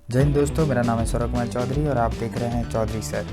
जय हिंद दोस्तों, मेरा नाम है सौरभ कुमार चौधरी और आप देख रहे हैं चौधरी सर।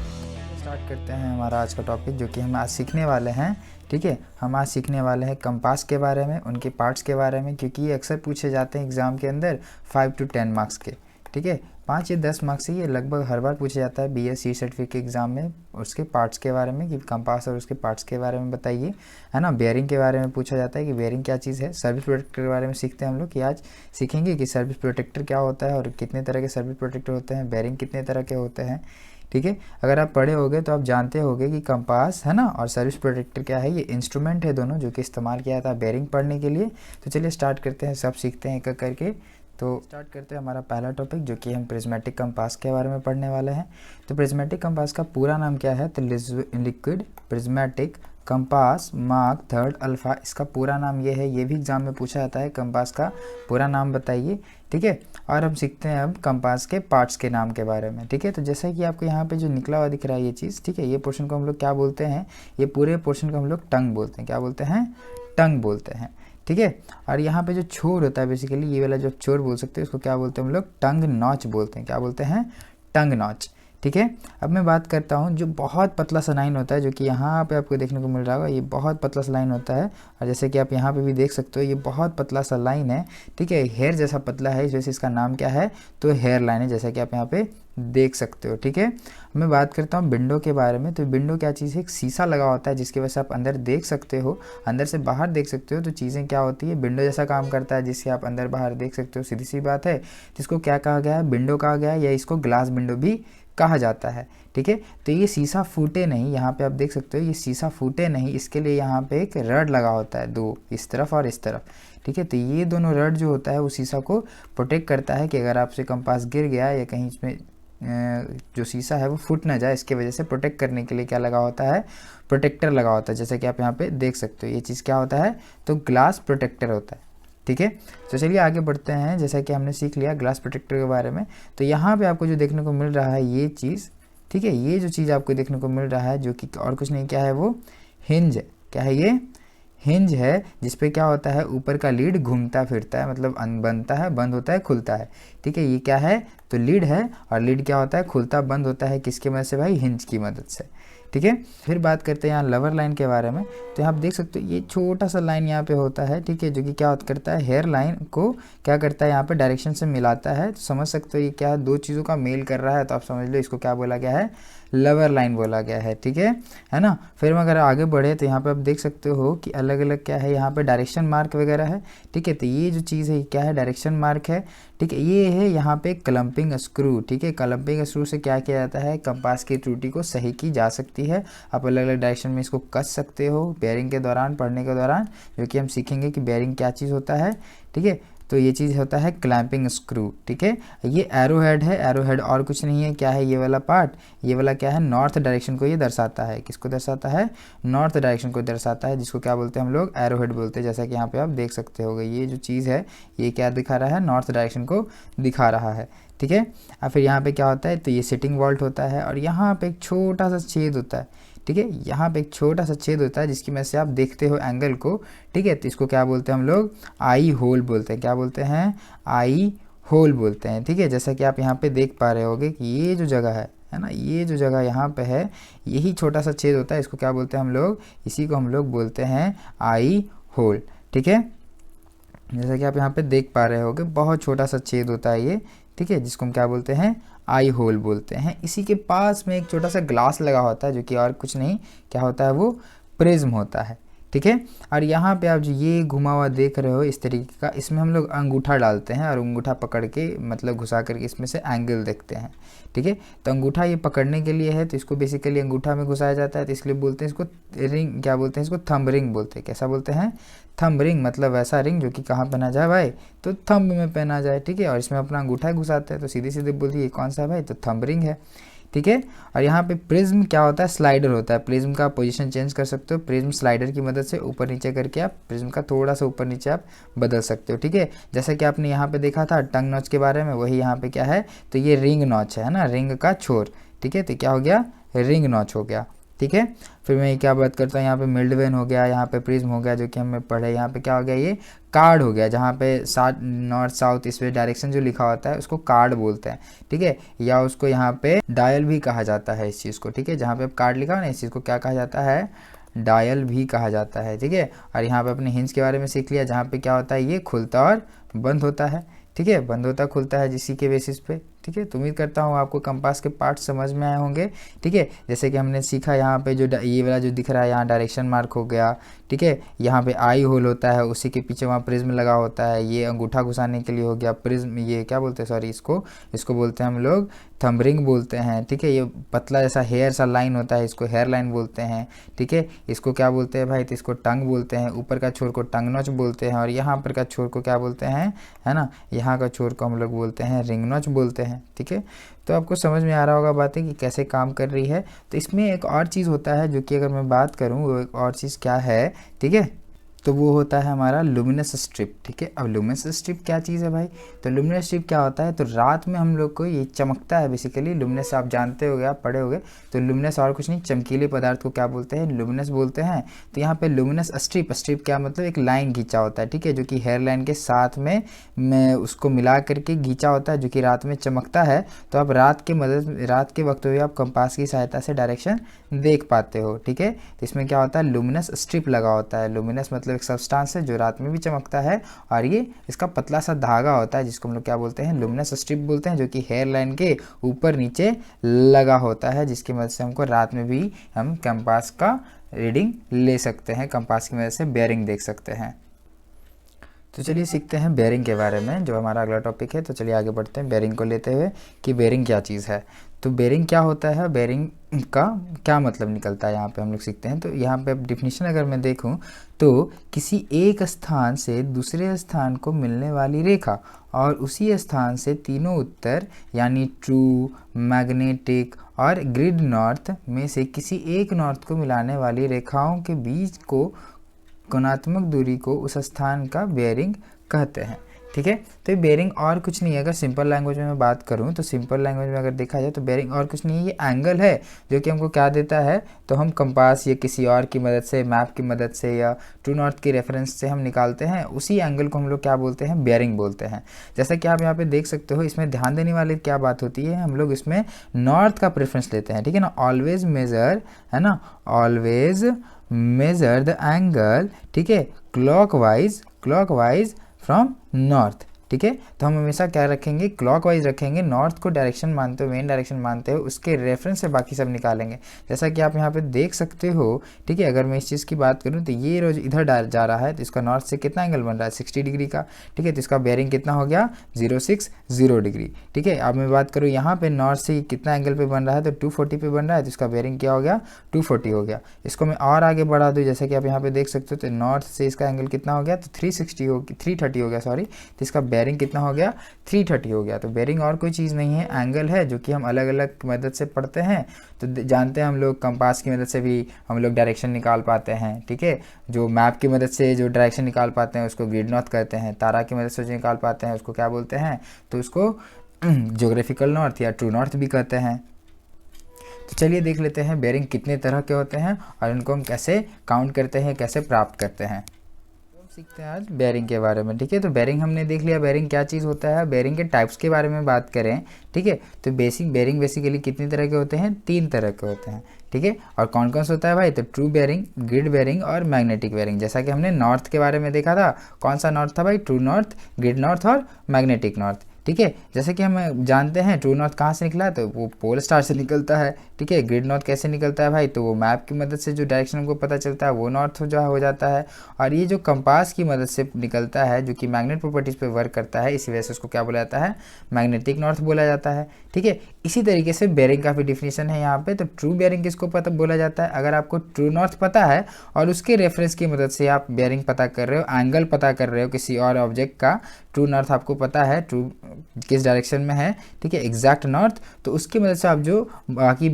स्टार्ट करते हैं हमारा आज का टॉपिक जो कि हम आज सीखने वाले हैं। ठीक है, हम आज सीखने वाले हैं कंपास के बारे में, उनके पार्ट्स के बारे में, क्योंकि ये अक्सर पूछे जाते हैं एग्ज़ाम के अंदर 5 to 10 मार्क्स के। ठीक है, 5 या 10 मार्क्स से ये लगभग हर बार पूछा जाता है BSc सर्टिफिकेट एग्ज़ाम में उसके पार्ट्स के बारे में, कि कंपास और उसके पार्ट्स के बारे में बताइए, है ना। बेयरिंग के बारे में पूछा जाता है कि बेयरिंग क्या चीज़ है। सर्विस प्रोटेक्टर के बारे में सीखते हैं हम लोग, कि आज सीखेंगे कि सर्विस प्रोटेक्टर क्या होता है और कितने तरह के सर्विस प्रोटेक्टर होते हैं, बेयरिंग कितने तरह के होते हैं। ठीक है, अगर आप पढ़े होगे तो आप जानते होगे कि कंपास है ना और सर्विस प्रोटेक्टर क्या है, ये इंस्ट्रूमेंट है दोनों, जो कि इस्तेमाल किया जाता है बेयरिंग पढ़ने के लिए। तो चलिए स्टार्ट करते हैं, सब सीखते हैं एक एक करके। तो स्टार्ट करते हैं हमारा पहला टॉपिक जो कि हम प्रिज्मेटिक कंपास के बारे में पढ़ने वाले हैं। तो प्रिज्मेटिक कंपास का पूरा नाम क्या है, तो liquid prismatic compass mark third alpha, इसका पूरा नाम ये है। ये भी एग्जाम में पूछा जाता है, कंपास का पूरा नाम बताइए। ठीक है, और हम सीखते हैं अब कंपास के पार्ट्स के नाम के बारे में। ठीक है, तो जैसा कि आपको यहाँ पे जो निकला हुआ दिख रहा है ये चीज़, ठीक है, ये पोर्शन को हम लोग क्या बोलते हैं, ये पूरे पोर्शन को हम लोग टंग बोलते हैं। क्या बोलते हैं, टंग बोलते हैं। ठीक है, और यहाँ पे जो छोर होता है बेसिकली, ये वाला जो छोर बोल सकते हैं उसको क्या बोलते हैं हम लोग, टंग नॉच बोलते हैं। क्या बोलते हैं, टंग नॉच। ठीक है, अब मैं बात करता हूँ जो बहुत पतला सा लाइन होता है, जो कि यहाँ पे आपको देखने को मिल रहा होगा, ये बहुत पतला सा लाइन होता है। और जैसे कि आप यहाँ पे भी देख सकते हो, ये बहुत पतला सा लाइन है। ठीक है, हेयर जैसा पतला है, इस वजह से इसका नाम क्या है, तो हेयर लाइन है, जैसा कि आप यहाँ पे देख सकते हो। ठीक है, मैं बात करता हूँ विंडो के बारे में। तो विंडो क्या चीज़ है, एक शीशा लगा होता है जिसकी वजह से आप अंदर देख सकते हो, अंदर से बाहर देख सकते हो। तो चीज़ें क्या होती है, विंडो जैसा काम करता है, जिससे आप अंदर बाहर देख सकते हो। सीधी सी बात है, जिसको क्या कहा गया है, विंडो कहा गया है, या इसको ग्लास विंडो भी कहा जाता है। ठीक है, तो ये शीशा फूटे नहीं, यहाँ पे आप देख सकते हो ये शीशा फूटे नहीं, इसके लिए यहाँ पे एक रड लगा होता है, दो, इस तरफ और इस तरफ। ठीक है, तो ये दोनों रड जो होता है वो शीशा को प्रोटेक्ट करता है कि अगर आपसे कंपास गिर गया या कहीं इसमें जो शीशा है वो फूट ना जाए, इसके वजह से प्रोटेक्ट करने के लिए क्या लगा होता है, प्रोटेक्टर लगा होता है। जैसे कि आप यहाँ पे देख सकते हो, ये चीज़ क्या होता है, तो ग्लास प्रोटेक्टर होता है। ठीक है, तो चलिए आगे बढ़ते हैं। जैसा कि हमने सीख लिया ग्लास प्रोटेक्टर के बारे में, तो यहाँ पे आपको जो देखने को मिल रहा है ये चीज़, ठीक है, ये जो चीज़ आपको देखने को मिल रहा है, जो कि और कुछ नहीं, क्या है वो, हिंज है। क्या है ये, हिंज है, जिसपे क्या होता है, ऊपर का लीड घूमता फिरता है, मतलब बनता है, बंद होता है, खुलता है। ठीक है, ये क्या है, तो लीड है, और लीड क्या होता है, खुलता बंद होता है, किसकी मदद से भाई, हिंज की मदद से। ठीक है, फिर बात करते हैं यहाँ लवर लाइन के बारे में। तो यहाँ आप देख सकते हो ये छोटा सा लाइन यहाँ पे होता है, ठीक है, जो कि क्या करता है, हेयर लाइन को क्या करता है, यहाँ पे डायरेक्शन से मिलाता है। तो समझ सकते हो ये क्या है, दो चीज़ों का मेल कर रहा है, तो आप समझ लो इसको क्या बोला गया है, लवर लाइन बोला गया है। ठीक है ना। फिर अगर आगे बढ़े तो यहाँ पे आप देख सकते हो कि अलग अलग क्या है, यहाँ पे डायरेक्शन मार्क वगैरह है। ठीक है, तो ये जो चीज़ है क्या है, डायरेक्शन मार्क है। ठीक है, ये है यहाँ पे क्लम्पिंग स्क्रू। ठीक है, क्लम्पिंग स्क्रू से क्या किया जाता है, कंपास की त्रुटि को सही की जा सकती है। आप अलग अलग डायरेक्शन में इसको कस सकते हो बेयरिंग के दौरान, पढ़ने के दौरान, जो कि हम सीखेंगे कि बेयरिंग क्या चीज़ होता है। ठीक है, तो ये चीज़ होता है क्लैंपिंग स्क्रू। ठीक है, ये एरो हेड है, एरो हेड और कुछ नहीं है, क्या है ये वाला पार्ट, ये वाला क्या है, नॉर्थ डायरेक्शन को ये दर्शाता है। किसको दर्शाता है, नॉर्थ डायरेक्शन को दर्शाता है, जिसको क्या बोलते हैं हम लोग, एरो हेड बोलते हैं। जैसा कि यहाँ पे आप देख सकते हो, ये जो चीज़ है ये क्या दिखा रहा है, नॉर्थ डायरेक्शन को दिखा रहा है। ठीक है, और फिर यहाँ पे क्या होता है, तो ये सिटिंग वॉल्ट होता है, और यहाँ पे एक छोटा सा छेद होता है। ठीक है, यहाँ पे एक छोटा सा छेद होता है जिसकी वजह से आप देखते हो एंगल को। ठीक है, तो इसको क्या बोलते हैं हम लोग, आई होल बोलते हैं। क्या बोलते हैं, आई होल बोलते हैं। ठीक है, जैसा कि आप यहाँ पे देख पा रहे होगे कि ये जो जगह है ना, ये जो जगह यहाँ पे है, यही छोटा सा छेद होता है, इसको क्या बोलते हैं हम लोग, इसी को हम लोग बोलते हैं आई होल। ठीक है, जैसा कि आप यहाँ पे देख पा रहे होगे, बहुत छोटा सा छेद होता है ये। ठीक है, जिसको हम क्या बोलते हैं, आई होल बोलते हैं। इसी के पास में एक छोटा सा ग्लास लगा होता है, जो कि और कुछ नहीं, क्या होता है वो, प्रिज्म होता है। ठीक है, और यहाँ पे आप जो ये घुमा हुआ देख रहे हो इस तरीके का, इसमें हम लोग अंगूठा डालते हैं, और अंगूठा पकड़ के मतलब घुसा करके इसमें से एंगल देखते हैं। ठीक है, तो अंगूठा ये पकड़ने के लिए है, तो इसको बेसिकली अंगूठा में घुसाया जाता है, तो इसलिए बोलते हैं इसको रिंग, क्या बोलते हैं इसको, थंब रिंग बोलते हैं। कैसा बोलते हैं, थंब रिंग, मतलब वैसा रिंग जो कि कहाँ पहना जाए भाई, तो थंब में पहना जाए। ठीक है, और इसमें अपना अंगूठा घुसाते हैं, तो सीधे सीधे बोलती है कौन सा है भाई, तो थंब रिंग है। ठीक है, और यहाँ पे प्रिज्म क्या होता है, स्लाइडर होता है। प्रिज्म का पोजीशन चेंज कर सकते हो, प्रिज्म स्लाइडर की मदद से ऊपर नीचे करके आप प्रिज्म का थोड़ा सा ऊपर नीचे आप बदल सकते हो। ठीक है, जैसा कि आपने यहाँ पे देखा था टंग नॉच के बारे में, वही यहाँ पे क्या है, तो ये रिंग नॉच है ना, रिंग का छोर। ठीक है, तो क्या हो गया, रिंग नॉच हो गया। ठीक है। फिर मैं क्या बात करता हूँ, यहाँ पे मिल्डवेन हो गया, यहाँ पे प्रिज्म हो गया जो कि हमें पढ़े, यहाँ पे क्या हो गया, ये कार्ड हो गया, जहाँ पे north south east west direction जो लिखा होता है उसको कार्ड बोलते हैं, ठीक है। या उसको यहाँ पे डायल भी कहा जाता है इस चीज़ को, ठीक है। जहाँ पे कार्ड लिखा हो ना, इस चीज़ को क्या कहा जाता है, डायल भी कहा जाता है, ठीक है। और यहाँ पे अपने हिंज के बारे में सीख लिया, जहाँ पे क्या होता है, ये खुलता और बंद होता है, ठीक है, बंद होता खुलता है जिसी के बेसिस पे, ठीक है। तो उम्मीद करता हूँ आपको कंपास के पार्ट समझ में आए होंगे, ठीक है। जैसे कि हमने सीखा यहाँ पे जो ये वाला जो दिख रहा है यहाँ डायरेक्शन मार्क हो गया, ठीक है। यहाँ पे आई होल होता है, उसी के पीछे वहाँ प्रिज्म लगा होता है, ये अंगूठा घुसाने के लिए हो गया प्रिज्म, ये क्या बोलते हैं, सॉरी, इसको बोलते हैं हम लोग थंब रिंग बोलते हैं, ठीक है। ये पतला जैसा हेयर सा लाइन होता है, इसको हेयर लाइन बोलते हैं, ठीक है। इसको क्या बोलते हैं भाई, तो इसको टंग बोलते हैं, ऊपर का छोर को टंग नॉच बोलते हैं, और यहाँ पर का छोर को क्या बोलते हैं, है ना, यहाँ का छोर को हम लोग बोलते हैं रिंग नॉच बोलते हैं, ठीक है। तो आपको समझ में आ रहा होगा बातें कि कैसे काम कर रही है। तो इसमें एक और चीज़ होता है जो कि अगर मैं बात करूँ, वो एक और चीज़ क्या है, ठीक है, तो वो होता है हमारा लुमिनस स्ट्रिप, ठीक है। अब लुमिनस स्ट्रिप क्या चीज़ है भाई, तो लुमिनस स्ट्रिप क्या होता है, तो रात में हम लोग को ये चमकता है बेसिकली। लुमिनस आप जानते होगे, आप पढ़े होगे, तो लुमिनस और कुछ नहीं, चमकीले पदार्थ को क्या बोलते हैं, लुमिनस बोलते हैं। तो यहाँ पे लुमिनस स्ट्रिप, स्ट्रिप क्या मतलब, एक लाइन खींचा होता है, ठीक है, जो कि हेयर लाइन के साथ में उसको मिला करके खींचा होता है, जो कि रात में चमकता है। तो आप रात के वक्त में आप कंपास की सहायता से डायरेक्शन देख पाते हो, ठीक है। तो इसमें क्या होता है, लुमिनस स्ट्रिप लगा होता है। लुमिनस मतलब एक सब्सटेंस है जो रात में भी चमकता है, और ये इसका पतला सा धागा होता है जिसको हम लोग क्या बोलते हैं, लुमिनस स्ट्रिप बोलते हैं, जो कि हेयर लाइन के ऊपर नीचे लगा होता है, जिसकी मदद से हमको रात में भी हम कंपास का रीडिंग ले सकते हैं, कंपास की मदद से बेयरिंग देख सकते हैं। तो चलिए सीखते हैं बेयरिंग के बारे में, जो हमारा अगला टॉपिक है। तो चलिए आगे बढ़ते हैं बेयरिंग को लेते हुए कि बेयरिंग क्या चीज़ है। तो बेयरिंग क्या होता है, बेयरिंग का क्या मतलब निकलता है, यहाँ पे हम लोग सीखते हैं। तो यहाँ पे डिफिनीशन अगर मैं देखूँ, तो किसी एक स्थान से दूसरे स्थान को मिलने वाली रेखा और उसी स्थान से तीनों उत्तर यानी ट्रू, मैग्नेटिक और ग्रिड नॉर्थ में से किसी एक नॉर्थ को मिलाने वाली रेखाओं के बीच को कोणात्मक दूरी को उस स्थान का बेयरिंग कहते हैं, ठीक है। तो ये बेयरिंग और कुछ नहीं है। अगर सिंपल लैंग्वेज में मैं बात करूं, तो सिंपल लैंग्वेज में अगर देखा जाए तो बेयरिंग और कुछ नहीं है, ये एंगल है जो कि हमको क्या देता है, तो हम कंपास या किसी और की मदद से, मैप की मदद से या ट्रू नॉर्थ की रेफरेंस से हम निकालते हैं, उसी एंगल को हम लोग क्या बोलते हैं, बेयरिंग बोलते हैं। जैसा कि आप यहाँ पे देख सकते हो, इसमें ध्यान देने वाली क्या बात होती है, हम लोग इसमें नॉर्थ का प्रेफरेंस लेते हैं, ठीक है ना। ऑलवेज मेजर, है ना, ऑलवेज मेजर द एंगल, ठीक है, क्लॉकवाइज फ्रॉम नॉर्थ, ठीक है। तो हम हमेशा क्या रखेंगे, क्लॉकवाइज रखेंगे, नॉर्थ को डायरेक्शन मानते हो, मेन डायरेक्शन मानते हो, उसके रेफरेंस से बाकी सब निकालेंगे। जैसा कि आप यहाँ पे देख सकते हो, ठीक है। अगर मैं इस चीज़ की बात करूँ, तो ये रोज इधर जा रहा है, तो इसका नॉर्थ से कितना एंगल बन रहा है, 60 डिग्री का, ठीक है। तो इसका बेयरिंग कितना हो गया, 060 डिग्री, ठीक है। अब मैं बात करूँ यहाँ पे नॉर्थ से कितना एंगल पे बन रहा है, तो 240 पे बन रहा है, तो इसका बेयरिंग क्या हो गया, 240 हो गया। इसको मैं और आगे बढ़ा दूँ, जैसा कि आप यहाँ पे देख सकते हो, तो नॉर्थ से इसका एंगल कितना हो गया, तो 330 हो गया, सॉरी। तो इसका बेयरिंग कितना हो गया, 330 हो गया। तो बेयरिंग और कोई चीज़ नहीं है, एंगल है, जो कि हम अलग अलग मदद से पढ़ते हैं। तो जानते हैं हम लोग कंपास की मदद से भी हम लोग डायरेक्शन निकाल पाते हैं, ठीक है। जो मैप की मदद से जो डायरेक्शन निकाल पाते हैं उसको ग्रिड नॉर्थ कहते हैं। तारा की मदद से जो निकाल पाते हैं उसको क्या बोलते हैं, तो उसको ज्योग्राफिकल नॉर्थ या ट्रू नॉर्थ भी कहते हैं। तो चलिए देख लेते हैं बेयरिंग कितने तरह के होते हैं और उनको हम कैसे काउंट करते हैं, कैसे प्राप्त करते हैं। सीखते हैं आज बेयरिंग के बारे में, ठीक है। तो बेयरिंग हमने देख लिया, बेयरिंग क्या चीज़ होता है। बेयरिंग के टाइप्स के बारे में बात करें, ठीक है, तो बेयरिंग बेसिकली कितनी तरह के होते हैं, 3 तरह के होते हैं, ठीक है। और कौन कौन सा होता है भाई, तो ट्रू बेयरिंग, ग्रिड बेयरिंग और मैग्नेटिक बेयरिंग। जैसा कि हमने नॉर्थ के बारे में देखा था, कौन सा नॉर्थ था भाई, ट्रू नॉर्थ, ग्रिड नॉर्थ और मैग्नेटिक नॉर्थ, ठीक है। जैसे कि हम जानते हैं ट्रू नॉर्थ कहाँ से निकला है, तो वो पोल स्टार से निकलता है, ठीक है। ग्रिड नॉर्थ कैसे निकलता है भाई, तो वो मैप की मदद से जो डायरेक्शन हमको पता चलता है वो नॉर्थ जो हो जाता है। और ये जो कंपास की मदद से निकलता है, जो कि मैग्नेट प्रॉपर्टीज़ पे वर्क करता है, इसी वजह से उसको क्या बोला जाता है, मैग्नेटिक नॉर्थ बोला जाता है, ठीक है। इसी तरीके से बेयरिंग का भी डिफिनीशन है यहाँ पे। तो ट्रू बेयरिंग किसको पता बोला जाता है, अगर आपको ट्रू नॉर्थ पता है और उसके रेफरेंस की मदद से आप बेयरिंग पता कर रहे हो, एंगल पता कर रहे हो किसी और ऑब्जेक्ट का, ट्रू नॉर्थ आपको पता है, ट्रू किस डायरेक्शन में है, ठीक है, एग्जैक्ट नॉर्थ, तो उसकी मदद से आप जो बाकी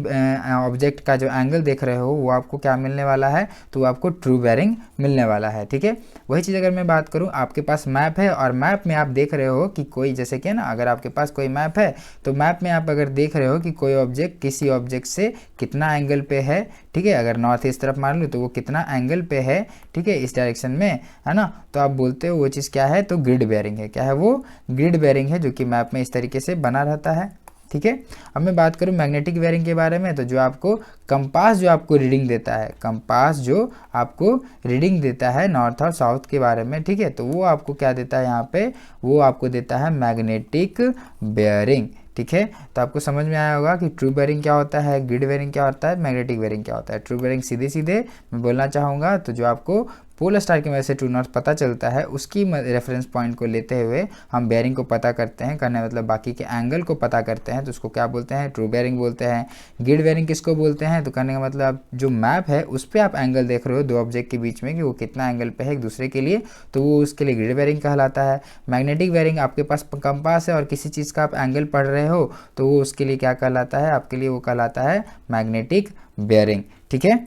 ऑब्जेक्ट का जो एंगल देख रहे हो वो आपको क्या मिलने वाला है, तो वो आपको ट्रू बेयरिंग मिलने वाला है, ठीक है। वही चीज़ अगर मैं बात करूँ, आपके पास मैप है और मैप में आप देख रहे हो कि कोई, जैसे कि ना, अगर आपके पास कोई मैप है तो मैप में आप अगर देख रहे हो कि कोई ऑब्जेक्ट किसी ऑब्जेक्ट से कितना एंगल पे है, ठीक है, अगर नॉर्थ ईस्ट तरफ मान लो तो वो कितना एंगल पे है, ठीक है, इस डायरेक्शन में, है ना, तो आप बोलते हो वो चीज़ क्या है, तो ग्रिड बेयरिंग है। क्या है वो? ग्रिड बेयरिंग है, जो कि मैप में इस तरीके से बना रहता है, ठीक है। अब मैं बात करूं मैग्नेटिक बेयरिंग के बारे में, तो जो आपको कंपास जो आपको रीडिंग देता है, कंपास जो आपको रीडिंग देता है नॉर्थ और साउथ के बारे में, ठीक है, तो वो आपको क्या देता है यहाँ पे, वो आपको देता है मैग्नेटिक बेयरिंग, ठीक है। तो आपको समझ में आया होगा कि ट्रू बेयरिंग क्या होता है, ग्रिड बेयरिंग क्या होता है, मैग्नेटिक बेयरिंग क्या होता है। ट्रू बेयरिंग सीधे सीधे मैं बोलना चाहूँगा, तो जो आपको पोलर स्टार की वजह से ट्रू नॉर्थ पता चलता है, उसकी रेफरेंस पॉइंट को लेते हुए हम बेयरिंग को पता करते हैं, करने मतलब बाकी के एंगल को पता करते हैं, तो उसको क्या बोलते हैं, ट्रू बेयरिंग बोलते हैं। ग्रिड बेयरिंग किसको बोलते हैं, तो कहने का मतलब जो मैप है उस पर आप एंगल देख रहे हो दो ऑब्जेक्ट के बीच में कि वो कितना एंगल पे है एक दूसरे के लिए, तो वो उसके लिए ग्रिड बेयरिंग कहलाता है। मैग्नेटिक बेयरिंग, आपके पास कंपास है और किसी चीज़ का आप एंगल पढ़ रहे हो, तो वो उसके लिए क्या कहलाता है, आपके लिए वो कहलाता है मैग्नेटिक बेयरिंग, ठीक है।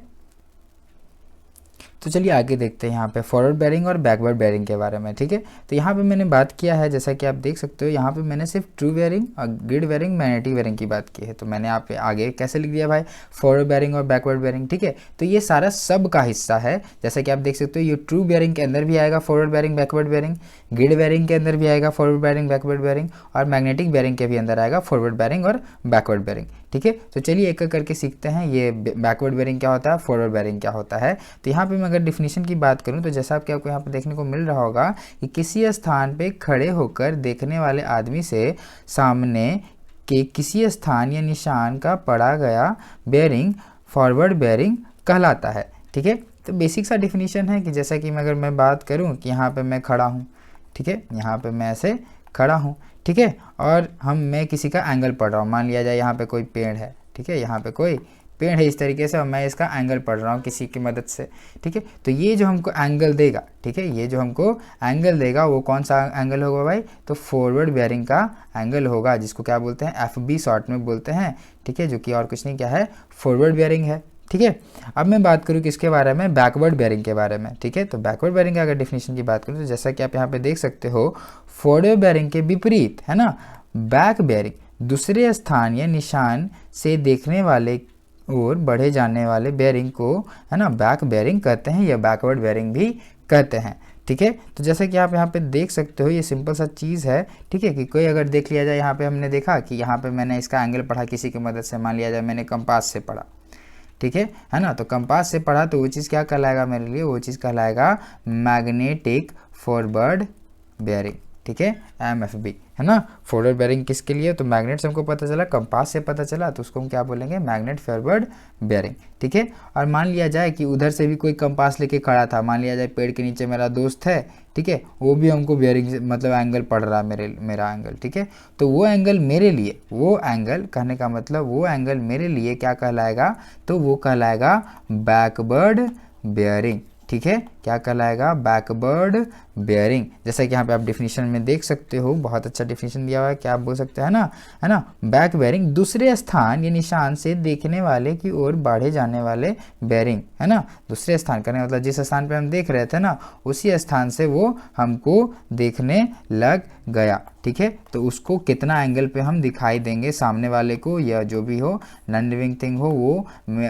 तो चलिए आगे देखते हैं यहाँ पे फॉरवर्ड बेयरिंग और बैकवर्ड बेयरिंग के बारे में, ठीक है। तो यहाँ पे मैंने बात किया है, जैसा कि आप देख सकते हो, यहाँ पे मैंने सिर्फ ट्रू बेयरिंग और ग्रिड बेयरिंग, मैग्नेटिक बेयरिंग की बात की है। तो मैंने यहाँ पे आगे कैसे लिख दिया भाई, फॉरवर्ड बेयरिंग और बैकवर्ड बेयरिंग, ठीक है। तो ये सारा सब का हिस्सा है, जैसा कि आप देख सकते हो, ये ट्रू बेयरिंग के अंदर भी आएगा forward bearing backward bearing, grid bearing के अंदर भी आएगा फॉरवर्ड बेयरिंग बैकवर्ड बेयरिंग, और मैग्नेटिक बेयरिंग के भी अंदर आएगा फॉरवर्ड बेयरिंग और बैकवर्ड बेयरिंग, ठीक है। तो चलिए एक एक करके सीखते हैं, ये बैकवर्ड बेयरिंग क्या होता है, फॉरवर्ड बेयरिंग क्या होता है। तो यहाँ पे मैं अगर डिफिनीशन की बात करूँ, तो जैसा आपको यहाँ पे देखने को मिल रहा होगा कि किसी स्थान पे खड़े होकर देखने वाले आदमी से सामने के किसी स्थान या निशान का पड़ा गया बेयरिंग फॉरवर्ड बेयरिंग कहलाता है, ठीक है। तो बेसिक सा डिफिनीशन है कि जैसा कि अगर मैं बात करूँ कि यहाँ पे मैं खड़ा हूँ, ठीक है, यहाँ पे मैं ऐसे खड़ा हूँ, ठीक है, और मैं किसी का एंगल पढ़ रहा हूँ, मान लिया जाए यहाँ पे कोई पेड़ है, ठीक है, यहाँ पे कोई पेड़ है इस तरीके से, और मैं इसका एंगल पढ़ रहा हूँ किसी की मदद से, ठीक है। तो ये जो हमको एंगल देगा, ठीक है, ये जो हमको एंगल देगा वो कौन सा एंगल होगा भाई, तो फॉरवर्ड बेयरिंग का एंगल होगा, जिसको क्या बोलते हैं, FB शॉर्ट में बोलते हैं, ठीक है, जो कि और कुछ नहीं क्या है, फॉरवर्ड बेयरिंग है, ठीक है। अब मैं बात करूँ किसके बारे में, बैकवर्ड बेयरिंग के बारे में, ठीक है। तो बैकवर्ड बेयरिंग का अगर डिफिनीशन की बात करूँ, तो जैसा कि आप यहाँ पे देख सकते हो, फॉरवर्ड बेयरिंग के विपरीत, है ना, बैक बेयरिंग दूसरे स्थान या निशान से देखने वाले और बढ़े जाने वाले बेयरिंग को, है ना, बैक बेयरिंग कहते हैं या बैकवर्ड बेयरिंग भी कहते हैं, ठीक है। तो जैसे कि आप यहाँ पे देख सकते हो, ये सिंपल सा चीज़ है, ठीक है, कि कोई अगर देख लिया जाए, यहाँ पे हमने देखा कि यहाँ पे मैंने इसका एंगल पढ़ा किसी की मदद से, मान लिया जाए मैंने कंपास से पढ़ा, ठीक है ना, तो कंपास से पढ़ा तो वो चीज़ क्या कहलाएगा मेरे लिए, वो चीज़ कहलाएगा मैग्नेटिक फॉरवर्ड बेयरिंग, ठीक है, MFB, है ना। फॉरवर्ड बेयरिंग किसके लिए, तो मैग्नेट से हमको पता चला, कंपास से पता चला, तो उसको हम क्या बोलेंगे, मैग्नेट फॉरवर्ड बेयरिंग, ठीक है। और मान लिया जाए कि उधर से भी कोई कंपास लेके खड़ा था, मान लिया जाए पेड़ के नीचे मेरा दोस्त है, ठीक है, वो भी हमको बेयरिंग मतलब एंगल पढ़ रहा है, मेरा एंगल, ठीक है। तो वो एंगल मेरे लिए, वो एंगल कहने का मतलब वो एंगल मेरे लिए क्या कहलाएगा, तो वो कहलाएगा बैकवर्ड बेयरिंग, ठीक है, क्या कहलाएगा, बैकवर्ड बेयरिंग। जैसा कि यहाँ पे आप डिफिनीशन में देख सकते हो, बहुत अच्छा डिफिनीशन दिया हुआ है, क्या आप बोल सकते हैं ना, है ना, बैक बेयरिंग दूसरे स्थान या निशान से देखने वाले की ओर बढ़े जाने वाले बेयरिंग, है ना। दूसरे स्थान करने मतलब जिस स्थान पे हम देख रहे थे ना, उसी स्थान से वो हमको देखने लग गया, ठीक है। तो उसको कितना एंगल पे हम दिखाई देंगे सामने वाले को, या जो भी हो नॉन लिविंग थिंग हो, वो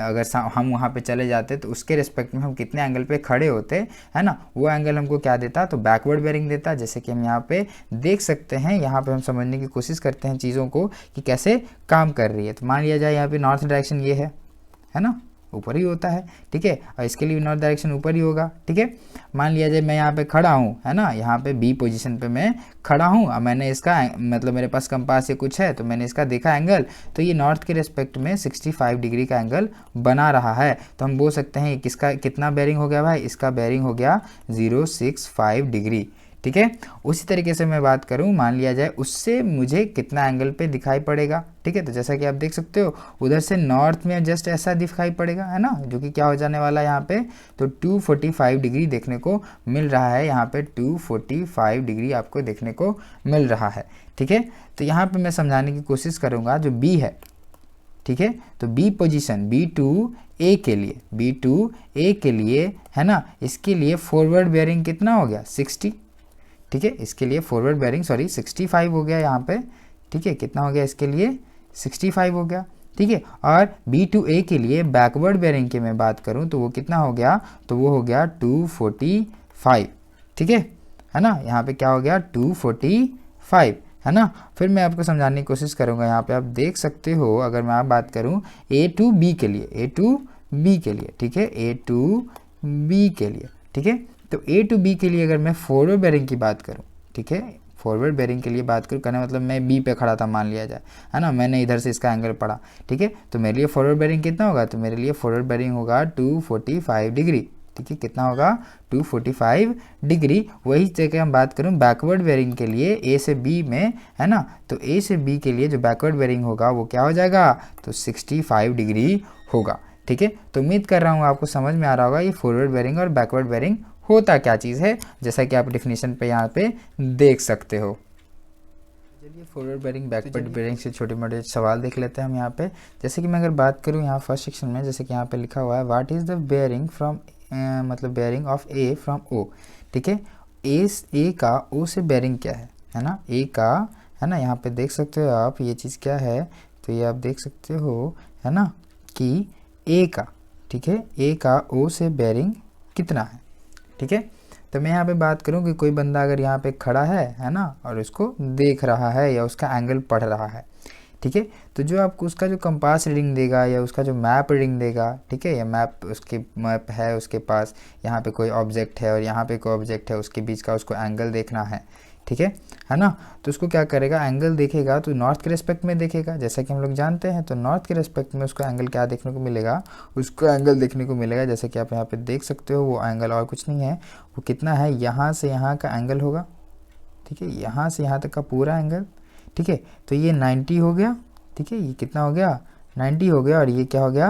अगर हम वहाँ पे चले जाते तो उसके रिस्पेक्ट में हम कितने एंगल पे खड़े होते, है ना, वो एंगल हमको क्या देता, तो बैकवर्ड बेयरिंग देता। जैसे कि हम यहाँ पे देख सकते हैं, यहाँ पे हम समझने की कोशिश करते हैं चीज़ों को कि कैसे काम कर रही है। तो मान लिया जाए यहाँ पे नॉर्थ डायरेक्शन ये है ना, ऊपर ही होता है, ठीक है, और इसके लिए नॉर्थ डायरेक्शन ऊपर ही होगा, ठीक है। मान लिया जाए मैं यहाँ पे खड़ा हूँ, है ना, यहाँ पे B पोजीशन पे मैं खड़ा हूँ, और मैंने इसका मतलब मेरे पास कंपास से कुछ है, तो मैंने इसका देखा एंगल, तो ये नॉर्थ के रेस्पेक्ट में 65 डिग्री का एंगल बना रहा है। तो हम बोल सकते हैं किसका कितना बेयरिंग हो गया भाई, इसका बेयरिंग हो गया 065 डिग्री, ठीक है। उसी तरीके से मैं बात करूं, मान लिया जाए उससे मुझे कितना एंगल पे दिखाई पड़ेगा, ठीक है। तो जैसा कि आप देख सकते हो, उधर से नॉर्थ में जस्ट ऐसा दिखाई पड़ेगा, है ना, जो कि क्या हो जाने वाला है यहाँ पे, तो 245 डिग्री देखने को मिल रहा है, यहाँ पे 245 डिग्री आपको देखने को मिल रहा है, ठीक है। तो यहाँ पे मैं समझाने की कोशिश करूँगा जो बी है, ठीक है, तो बी पोजीशन B2A के लिए, B2A के लिए है ना, इसके लिए फॉरवर्ड बेयरिंग कितना हो गया 60, ठीक है, इसके लिए फॉरवर्ड बेयरिंग 65 हो गया यहाँ पे, ठीक है, कितना हो गया इसके लिए 65 हो गया, ठीक है। और B2A के लिए बैकवर्ड बेयरिंग की मैं बात करूँ तो वो कितना हो गया, तो वो हो गया 245, ठीक है ना, यहाँ पे क्या हो गया 245, है ना। फिर मैं आपको समझाने की कोशिश करूँगा, यहाँ पे आप देख सकते हो, अगर मैं आप बात करूँ A2B के लिए, A2B के लिए, ठीक है, A2B के लिए, ठीक है, तो A2B के लिए अगर मैं फॉरवर्ड बेयरिंग की बात करूँ, ठीक है, फॉरवर्ड बेयरिंग के लिए बात करूँ, कहने मतलब मैं बी पे खड़ा था मान लिया जाए, है ना, मैंने इधर से इसका एंगल पढ़ा, ठीक है, तो मेरे लिए फॉरवर्ड बेयरिंग कितना होगा, तो मेरे लिए फॉरवर्ड बेयरिंग होगा 245 डिग्री, ठीक है, कितना होगा 245 डिग्री। वही जगह हम बात करूँ बैकवर्ड बेयरिंग के लिए ए से बी में, है ना, तो ए से बी के लिए जो बैकवर्ड बेयरिंग होगा वो क्या हो जाएगा, तो 65 डिग्री होगा, ठीक है। तो उम्मीद कर रहा हूँ आपको समझ में आ रहा होगा ये फॉरवर्ड बेयरिंग और बैकवर्ड बेयरिंग होता क्या चीज़ है, जैसा कि आप डेफिनेशन पे यहाँ पे देख सकते हो। चलिए फॉरवर्ड बेयरिंग बैकवर्ड बेयरिंग से छोटे मोटे सवाल देख लेते हैं हम यहाँ पे। जैसे कि मैं अगर बात करूँ यहाँ फर्स्ट सेक्शन में, जैसे कि यहाँ पे लिखा हुआ है what is the bearing from मतलब bearing of A from O, ठीक है, ए का ओ से बेयरिंग क्या है ना, ए का, है ना, यहाँ पे देख सकते हो आप ये चीज़ क्या है, तो ये आप देख सकते हो, है ना, कि ए का, ठीक है, ए का ओ से बेयरिंग कितना है, ठीक है। तो मैं यहाँ पे बात करूँ कि कोई बंदा अगर यहाँ पे खड़ा है ना, और उसको देख रहा है या उसका एंगल पढ़ रहा है, ठीक है, तो जो आपको उसका जो कंपास रीडिंग देगा या उसका जो मैप रीडिंग देगा, ठीक है, या मैप उसके मैप है उसके पास, यहाँ पे कोई ऑब्जेक्ट है और यहाँ पे कोई ऑब्जेक्ट है, उसके बीच का उसको एंगल देखना है, ठीक है ना, तो उसको क्या करेगा, एंगल देखेगा तो नॉर्थ के रेस्पेक्ट में देखेगा, जैसा कि हम लोग जानते हैं, तो नॉर्थ के रेस्पेक्ट में उसको एंगल क्या देखने को मिलेगा, उसको एंगल देखने को मिलेगा, जैसे कि आप यहाँ पे देख सकते हो, वो एंगल और कुछ नहीं है, वो कितना है, यहाँ से यहाँ का एंगल होगा, ठीक है, यहाँ से यहाँ तक का पूरा एंगल, ठीक है, तो ये 90 हो गया, ठीक है, ये कितना हो गया 90 हो गया, और ये क्या हो गया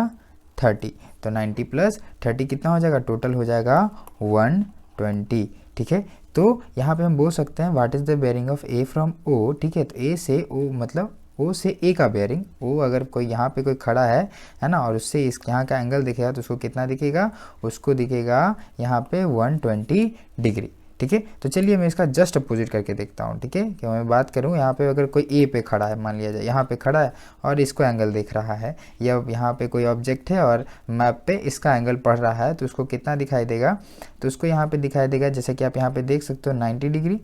30, तो 90 प्लस 30 कितना हो जाएगा, टोटल हो जाएगा 120, ठीक है। तो यहाँ पे हम बोल सकते हैं what is the bearing of A from O, ठीक है, तो ए से ओ मतलब ओ से ए का बेयरिंग, ओ अगर कोई यहाँ पे कोई खड़ा है ना, और उससे इस यहाँ का एंगल दिखेगा तो उसको कितना दिखेगा, उसको दिखेगा यहाँ पे 120 डिग्री, ठीक है। तो चलिए मैं इसका जस्ट अपोजिट करके देखता हूँ, ठीक है, कि मैं बात करूँ यहाँ पे अगर कोई ए पे खड़ा है, मान लिया जाए यहाँ पे खड़ा है और इसको एंगल देख रहा है, या यहाँ पे कोई ऑब्जेक्ट है और मैप पे इसका एंगल पढ़ रहा है, तो उसको कितना दिखाई देगा, तो उसको यहाँ पे दिखाई देगा, जैसे कि आप यहाँ पे देख सकते हो 90 डिग्री,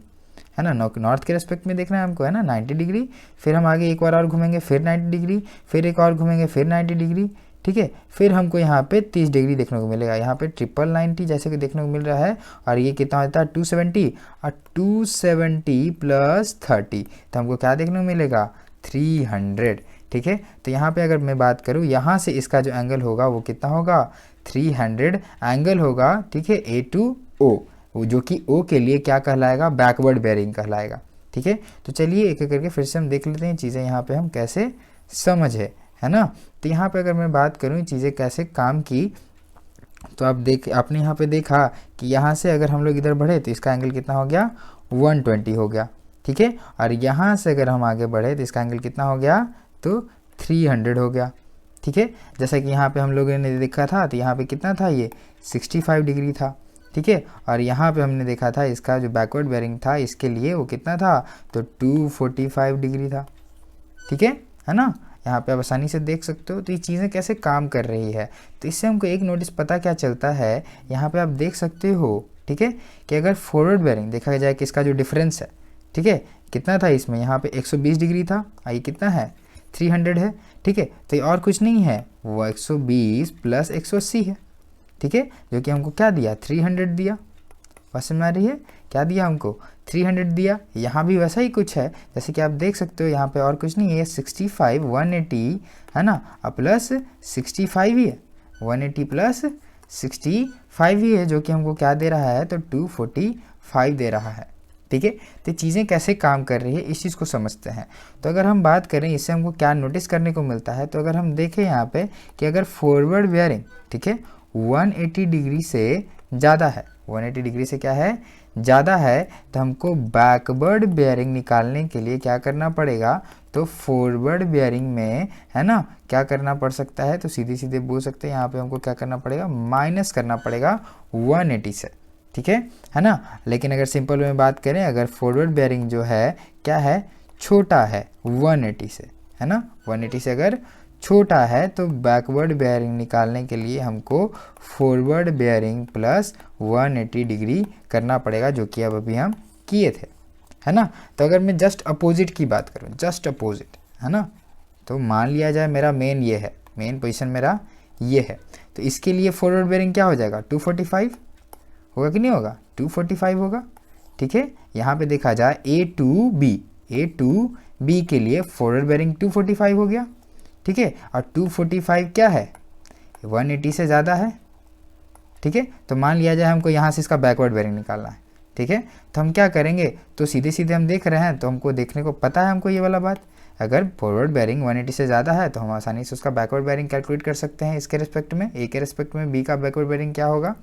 है ना, नॉर्थ के रेस्पेक्ट में देखना है हमको, है ना 90 डिग्री, फिर हम आगे एक बार और घूमेंगे फिर 90 डिग्री, फिर एक और घूमेंगे फिर 90 डिग्री, ठीक है, फिर हमको यहाँ पे 30 डिग्री देखने को मिलेगा, यहाँ पे 90 जैसे कि देखने को मिल रहा है, और ये कितना होता है 270, और 270 प्लस 30 तो हमको क्या देखने को मिलेगा 300, ठीक है। तो यहाँ पे अगर मैं बात करूँ यहाँ से इसका जो एंगल होगा वो कितना होगा 300 एंगल होगा, ठीक है, ए टू ओ, जो कि ओ के लिए क्या कहलाएगा, बैकवर्ड बेयरिंग कहलाएगा, ठीक है। तो चलिए एक एक करके फिर से हम देख लेते हैं चीज़ें यहाँ पे हम कैसे समझे, है ना। तो यहाँ पे अगर मैं बात करूँ चीज़ें कैसे काम की, तो आपने यहाँ पे देखा कि यहाँ से अगर हम लोग इधर बढ़े तो इसका एंगल कितना हो गया 120 हो गया, ठीक है, और यहाँ से अगर हम आगे बढ़े तो इसका एंगल कितना हो गया, तो 300 हो गया, ठीक है। जैसा कि यहाँ पे हम लोगों ने देखा था, तो यहाँ पे कितना था, ये 65 डिग्री था, ठीक है, और यहाँ पे हमने देखा था इसका जो बैकवर्ड बेयरिंग था इसके लिए वो कितना था, तो 245 डिग्री था, ठीक है ना। यहाँ पे आप आसानी से देख सकते हो तो ये चीज़ें कैसे काम कर रही है। तो इससे हमको एक नोटिस पता क्या चलता है, यहाँ पे आप देख सकते हो, ठीक है, कि अगर फॉरवर्ड बेयरिंग देखा जाए कि इसका जो डिफरेंस है, ठीक है, कितना था इसमें, यहाँ पे 120 डिग्री था, ये कितना है 300 है, ठीक है, तो ये और कुछ नहीं है, वो 120 प्लस 180 है, ठीक है, जो कि हमको क्या दिया 300 दिया, बात समझ में आ रही है, क्या दिया हमको 300 दिया। यहाँ भी वैसा ही कुछ है, जैसे कि आप देख सकते हो यहाँ पे और कुछ नहीं है, 65 180 है ना, प्लस 65 ही है, 180 प्लस 65 ही है, जो कि हमको क्या दे रहा है, तो 245 दे रहा है, ठीक है। तो चीज़ें कैसे काम कर रही है इस चीज़ को समझते हैं। तो अगर हम बात करें इससे हमको क्या नोटिस करने को मिलता है, तो अगर हम देखें यहाँ पे कि अगर फॉरवर्ड बेयरिंग, ठीक है, 180 डिग्री से ज़्यादा है, 180 डिग्री से क्या है ज़्यादा है तो हमको बैकवर्ड बेयरिंग निकालने के लिए क्या करना पड़ेगा, तो फॉरवर्ड बेयरिंग में, है ना, क्या करना पड़ सकता है, तो सीधे सीधे बोल सकते हैं यहाँ पे हमको क्या करना पड़ेगा, माइनस करना पड़ेगा 180 से, ठीक है ना। लेकिन अगर सिंपल में बात करें, अगर फॉरवर्ड बेयरिंग जो है क्या है, छोटा है 180 से, है ना, 180 से अगर छोटा है तो बैकवर्ड बेयरिंग निकालने के लिए हमको फॉरवर्ड बेयरिंग प्लस 180 डिग्री करना पड़ेगा, जो कि अब अभी हम किए थे, है ना। तो अगर मैं जस्ट अपोजिट की बात करूँ, जस्ट अपोजिट, है ना, तो मान लिया जाए मेरा मेन ये है, मेन पोजीशन मेरा ये है, तो इसके लिए फॉरवर्ड बेयरिंग क्या हो जाएगा, 245 होगा कि नहीं होगा, 245 होगा, ठीक है। यहाँ पे देखा जाए ए टू बी के लिए फॉरवर्ड बेयरिंग 245 हो गया, ठीक है। और 245 क्या है, 180 से ज़्यादा है, ठीक है। तो मान लिया जाए हमको यहाँ से इसका बैकवर्ड बेयरिंग निकालना है, ठीक है। तो हम क्या करेंगे, तो सीधे सीधे हम देख रहे हैं तो हमको देखने को पता है हमको ये वाला बात, अगर फॉरवर्ड बेयरिंग 180 से ज़्यादा है तो हम आसानी से उसका बैकवर्ड बेयरिंग कैलकुलेट कर सकते हैं इसके रिस्पेक्ट में, ए के रिस्पेक्ट में बी का बैकवर्ड बेयरिंग क्या होगा।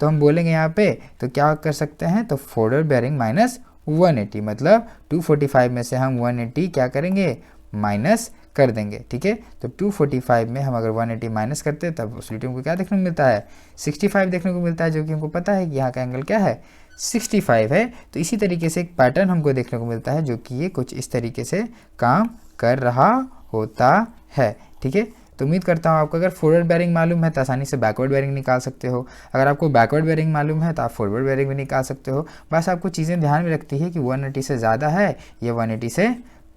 तो हम बोलेंगे यहाँ पे, तो क्या कर सकते हैं, तो फॉरवर्ड बेयरिंग माइनस 180, मतलब 245 में से हम 180 क्या करेंगे, माइनस कर देंगे, ठीक है। तो 245 में हम अगर 180 माइनस करते हैं तब उस लिटी को क्या देखने को मिलता है, 65 देखने को मिलता है, जो कि हमको पता है कि यहाँ का एंगल क्या है, 65 है। तो इसी तरीके से एक पैटर्न हमको देखने को मिलता है, जो कि ये कुछ इस तरीके से काम कर रहा होता है, ठीक है। तो उम्मीद करता हूँ आपको अगर फॉरवर्ड बेयरिंग मालूम है तो आसानी से बैकवर्ड बेयरिंग निकाल सकते हो, अगर आपको बैकवर्ड बेयरिंग मालूम है तो आप फॉरवर्ड बेयरिंग भी निकाल सकते हो। बस आपको चीज़ें ध्यान में रखती है कि 180 से ज़्यादा है या 180 से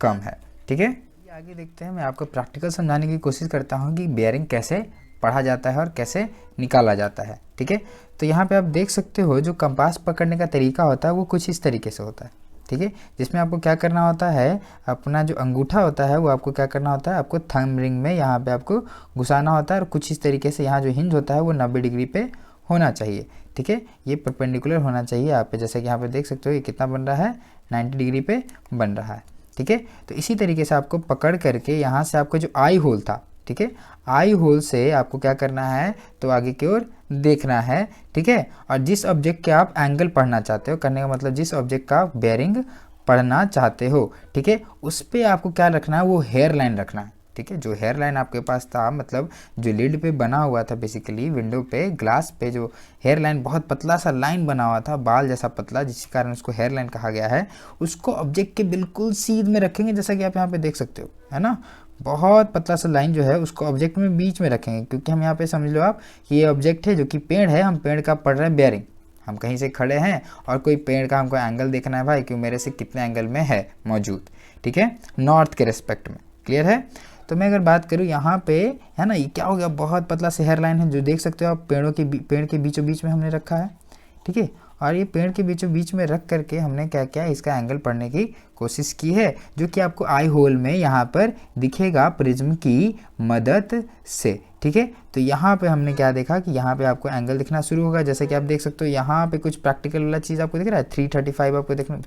कम है, ठीक है। आगे देखते हैं, मैं आपको प्रैक्टिकल समझाने की कोशिश करता हूँ कि बेयरिंग कैसे पढ़ा जाता है और कैसे निकाला जाता है, ठीक है। तो यहाँ पे आप देख सकते हो जो कंपास पकड़ने का तरीका होता है वो कुछ इस तरीके से होता है, ठीक है। जिसमें आपको क्या करना होता है, अपना जो अंगूठा होता है वो आपको क्या करना होता है, आपको थंब रिंग में यहाँ पे आपको घुसाना होता है और कुछ इस तरीके से यहाँ जो हिंज होता है वो 90 डिग्री पे होना चाहिए, ठीक है। ये परपेंडिकुलर होना चाहिए आप पे, जैसे कि यहाँ पे देख सकते हो ये कितना बन रहा है, 90 डिग्री पे बन रहा है, ठीक है। तो इसी तरीके से आपको पकड़ करके यहाँ से आपको जो आई होल था, ठीक है, आई होल से आपको क्या करना है, तो आगे की ओर देखना है, ठीक है। और जिस ऑब्जेक्ट के आप एंगल पढ़ना चाहते हो, करने का मतलब जिस ऑब्जेक्ट का बेयरिंग पढ़ना चाहते हो, ठीक है, उस पर आपको क्या रखना है, वो हेयर लाइन रखना है, ठीक है। जो हेयर लाइन आपके पास था, मतलब जो लीड पे बना हुआ था, बेसिकली विंडो पे ग्लास पे जो हेयर लाइन बहुत पतला सा लाइन बना हुआ था, बाल जैसा पतला, जिस कारण उसको हेयर लाइन कहा गया है, उसको ऑब्जेक्ट के बिल्कुल सीध में रखेंगे, जैसा कि आप यहाँ पे देख सकते हो, है ना। बहुत पतला सा लाइन जो है उसको ऑब्जेक्ट में बीच में रखेंगे, क्योंकि हम यहाँ पे समझ लो आप, ये ऑब्जेक्ट है जो कि पेड़ है, हम पेड़ का पढ़ रहे हैं बेयरिंग, हम कहीं से खड़े हैं और कोई पेड़ का हमको एंगल देखना है भाई, कि मेरे से कितने एंगल में है मौजूद, ठीक है, नॉर्थ के रिस्पेक्ट में, क्लियर है। तो मैं अगर बात करूँ यहाँ पे, है ना, ये क्या हो गया, बहुत पतला से हेयर लाइन है जो देख सकते हो आप, पेड़ के बीचों बीच में हमने रखा है, ठीक है। और ये पेड़ के बीचों बीच में रख करके हमने क्या किया, इसका एंगल पढ़ने की कोशिश की है, जो कि आपको आई होल में यहाँ पर दिखेगा प्रिज्म की मदद से, ठीक है। तो यहाँ पे हमने क्या देखा कि यहाँ पे आपको एंगल दिखना शुरू होगा, जैसे कि आप देख सकते हो यहाँ पे कुछ प्रैक्टिकल वाला चीज़ आपको दिख रहा है, 335 आपको देखने,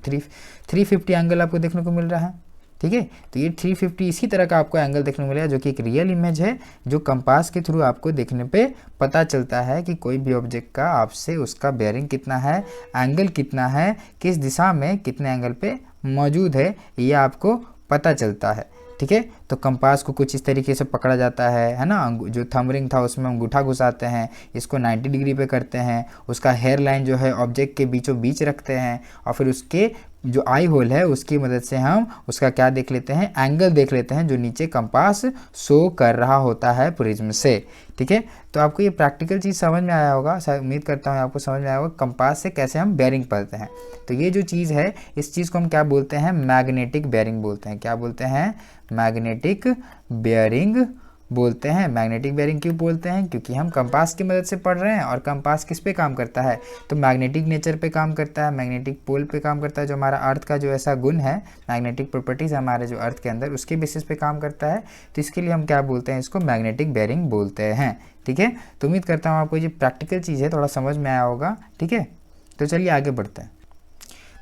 350 एंगल आपको देखने को मिल रहा है, ठीक है। तो ये 350 इसी तरह का आपको एंगल देखने को मिलेगा, जो कि एक रियल इमेज है, जो कंपास के थ्रू आपको देखने पे पता चलता है कि कोई भी ऑब्जेक्ट का आपसे उसका बेयरिंग कितना है, एंगल कितना है, किस दिशा में कितने एंगल पे मौजूद है, ये आपको पता चलता है, ठीक है। तो कंपास को कुछ इस तरीके से पकड़ा जाता है ना, जो थंब रिंग था उसमें अंगूठा घुसाते हैं, इसको 90 डिग्री पे करते हैं, उसका हेयर लाइन जो है ऑब्जेक्ट के बीचों बीच रखते हैं, और फिर उसके जो आई होल है उसकी मदद से हम उसका क्या देख लेते हैं, एंगल देख लेते हैं, जो नीचे कंपास शो कर रहा होता है प्रिज्म से, ठीक है। तो आपको ये प्रैक्टिकल चीज़ समझ में आया होगा, उम्मीद करता हूँ आपको समझ में आया होगा कंपास से कैसे हम बेयरिंग पढ़ते हैं। तो ये जो चीज़ है, इस चीज़ को हम क्या बोलते हैं, मैग्नेटिक बेयरिंग बोलते हैं। क्या बोलते हैं, मैग्नेटिक बेयरिंग बोलते हैं। मैग्नेटिक बेयरिंग क्यों बोलते हैं, क्योंकि हम कंपास की मदद से पढ़ रहे हैं, और कंपास किस पे काम करता है, तो मैग्नेटिक नेचर पे काम करता है, मैग्नेटिक पोल पे काम करता है, जो हमारा अर्थ का जो ऐसा गुण है, मैग्नेटिक प्रॉपर्टीज़ हमारे जो अर्थ के अंदर, उसके बेसिस पे काम करता है। तो इसके लिए हम क्या बोलते हैं, इसको मैग्नेटिक बेयरिंग बोलते हैं, ठीक है। तो उम्मीद करता हूँ आपको ये प्रैक्टिकल चीज़ है थोड़ा समझ में आया होगा, ठीक है। तो चलिए आगे बढ़ते हैं।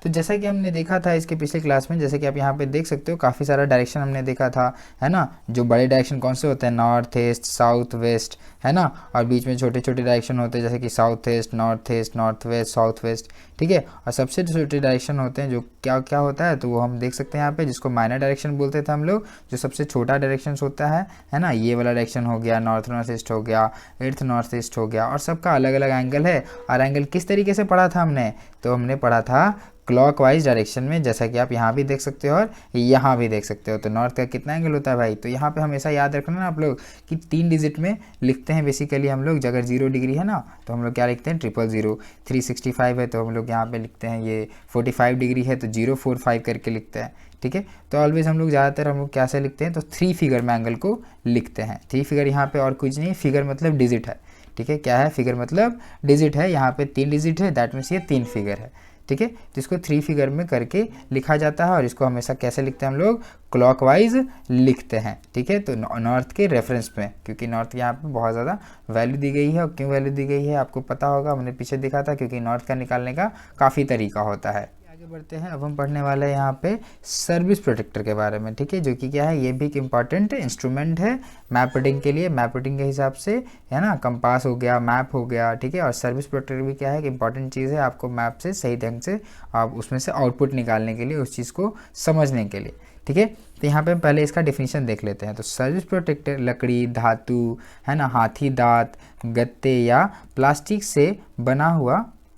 तो जैसा कि हमने देखा था इसके पिछले क्लास में, जैसे कि आप यहाँ पे देख सकते हो काफ़ी सारा डायरेक्शन हमने देखा था, है ना। जो बड़े डायरेक्शन कौन से होते हैं, नॉर्थ ईस्ट, साउथ वेस्ट, है ना। और बीच में छोटे छोटे डायरेक्शन होते हैं जैसे कि south east, north west, south west, ठीक है। और सबसे छोटे डायरेक्शन होते हैं जो क्या क्या होता है, तो वो हम देख सकते हैं यहाँ पे, जिसको माइनर डायरेक्शन बोलते थे हम लोग, जो सबसे छोटा डायरेक्शन होता है ना। ये वाला डायरेक्शन हो गया, नॉर्थ ईस्ट हो गया, नॉर्थ ईस्ट हो गया, और सबका अलग अलग एंगल है। और एंगल किस तरीके से पढ़ा था हमने, तो हमने पढ़ा था क्लॉकवाइज डायरेक्शन में, जैसा कि आप यहाँ भी देख सकते हो और यहाँ भी देख सकते हो। तो नॉर्थ का कितना एंगल होता है भाई, तो यहाँ पे हमेशा याद रखना ना आप लोग कि 3 डिजिट में लिखते हैं बेसिकली हम लोग। अगर 0 डिग्री है ना तो हम लोग क्या लिखते हैं, 000। 365 है तो हम लोग यहाँ पे लिखते हैं, ये 45 डिग्री है तो 045 करके लिखते हैं, ठीक है। तो ऑलवेज हम लोग ज़्यादातर हम लोग कैसे लिखते हैं, तो 3 फिगर में एंगल को लिखते हैं। 3 फिगर यहाँ पे और कुछ नहीं, फिगर मतलब डिजिट है, ठीक है। क्या है, फिगर मतलब डिजिट है। यहाँ पे 3 डिजिट है, दैट मीन्स ये 3 फिगर है, ठीक है। तो इसको 3 फिगर में करके लिखा जाता है, और इसको हमेशा कैसे लिखते हैं हम लोग, क्लॉकवाइज लिखते हैं, ठीक है। तो नॉर्थ के रेफरेंस में, क्योंकि नॉर्थ यहाँ पे बहुत ज़्यादा वैल्यू दी गई है। और क्यों वैल्यू दी गई है आपको पता होगा, हमने पीछे देखा था, क्योंकि नॉर्थ का निकालने का काफ़ी तरीका होता है। आगे बढ़ते हैं, अब हम पढ़ने वाले हैं यहाँ पे सर्विस प्रोटेक्टर के बारे में, ठीक है। जो कि क्या है, ये भी एक इम्पॉर्टेंट इंस्ट्रूमेंट है मैप रीडिंग के लिए, मैप रीडिंग के हिसाब से, है ना। कंपास हो गया, मैप हो गया, ठीक है। और सर्विस प्रोटेक्टर भी क्या है कि इंपॉर्टेंट चीज़ है आपको मैप से सही ढंग से आप उसमें से आउटपुट निकालने के लिए, उस चीज़ को समझने के लिए, ठीक है। तो यहाँ पे हम पहले इसका डेफिनेशन देख लेते हैं। तो सर्विस प्रोटेक्टर लकड़ी, धातु, है ना, हाथी दांत, गत्ते या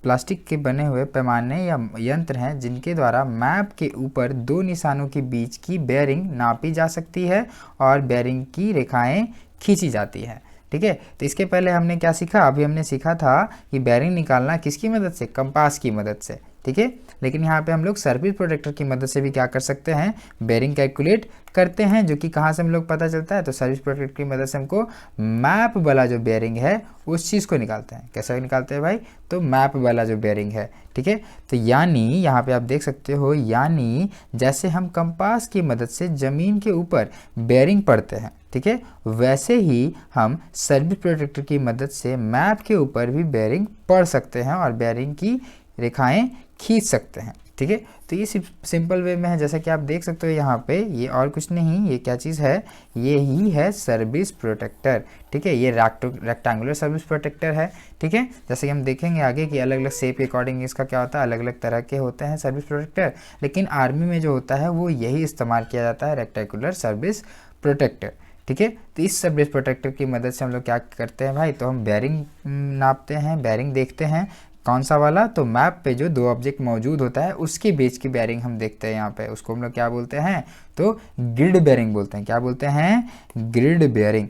प्लास्टिक के बने हुए पैमाने या यंत्र हैं जिनके द्वारा मैप के ऊपर 2 निशानों के बीच की बेयरिंग नापी जा सकती है और बेयरिंग की रेखाएं खींची जाती है, ठीक है। तो इसके पहले हमने क्या सीखा, अभी हमने सीखा था कि बेयरिंग निकालना किसकी मदद से, कंपास की मदद से, ठीक है। लेकिन यहाँ पे हम लोग सर्विस प्रोटेक्टर की मदद से भी क्या कर सकते हैं, बेयरिंग कैलकुलेट करते हैं, जो कि कहाँ से हम लोग पता चलता है, तो सर्विस प्रोटेक्टर की मदद से हमको मैप वाला जो बेयरिंग है उस चीज़ को निकालते हैं। कैसे निकालते हैं भाई, तो मैप वाला जो बेयरिंग है, ठीक है। तो यानी यहाँ पे आप देख सकते हो, यानी जैसे हम कंपास की मदद से ज़मीन के ऊपर बेयरिंग पढ़ते हैं, ठीक है, वैसे ही हम सर्विस प्रोटेक्टर की मदद से मैप के ऊपर भी बेयरिंग पढ़ सकते हैं और बेयरिंग की रेखाएं खींच सकते हैं, ठीक है। तो ये सिंपल वे में है, जैसा कि आप देख सकते हो यहाँ पे, ये और कुछ नहीं, ये क्या चीज़ है, ये ही है सर्विस प्रोटेक्टर, ठीक है। ये रेक्टेंगुलर सर्विस प्रोटेक्टर है, ठीक है। जैसे कि हम देखेंगे आगे कि अलग अलग शेप के अकॉर्डिंग इसका क्या होता है, अलग अलग तरह के होते हैं सर्विस प्रोटेक्टर, लेकिन आर्मी में जो होता है वो यही इस्तेमाल किया जाता है, रेक्टेंगुलर सर्विस प्रोटेक्टर, ठीक है। तो इस सर्विस प्रोटेक्टर की मदद से हम लोग क्या करते हैं भाई, तो हम बेयरिंग नापते हैं, बेयरिंग देखते हैं, कौन सा वाला, तो मैप पे जो 2 ऑब्जेक्ट मौजूद होता है उसके बीच की बेयरिंग हम देखते हैं यहाँ पे, उसको हम लोग क्या बोलते हैं, तो ग्रिड बेयरिंग बोलते हैं। क्या बोलते हैं, ग्रिड बेयरिंग,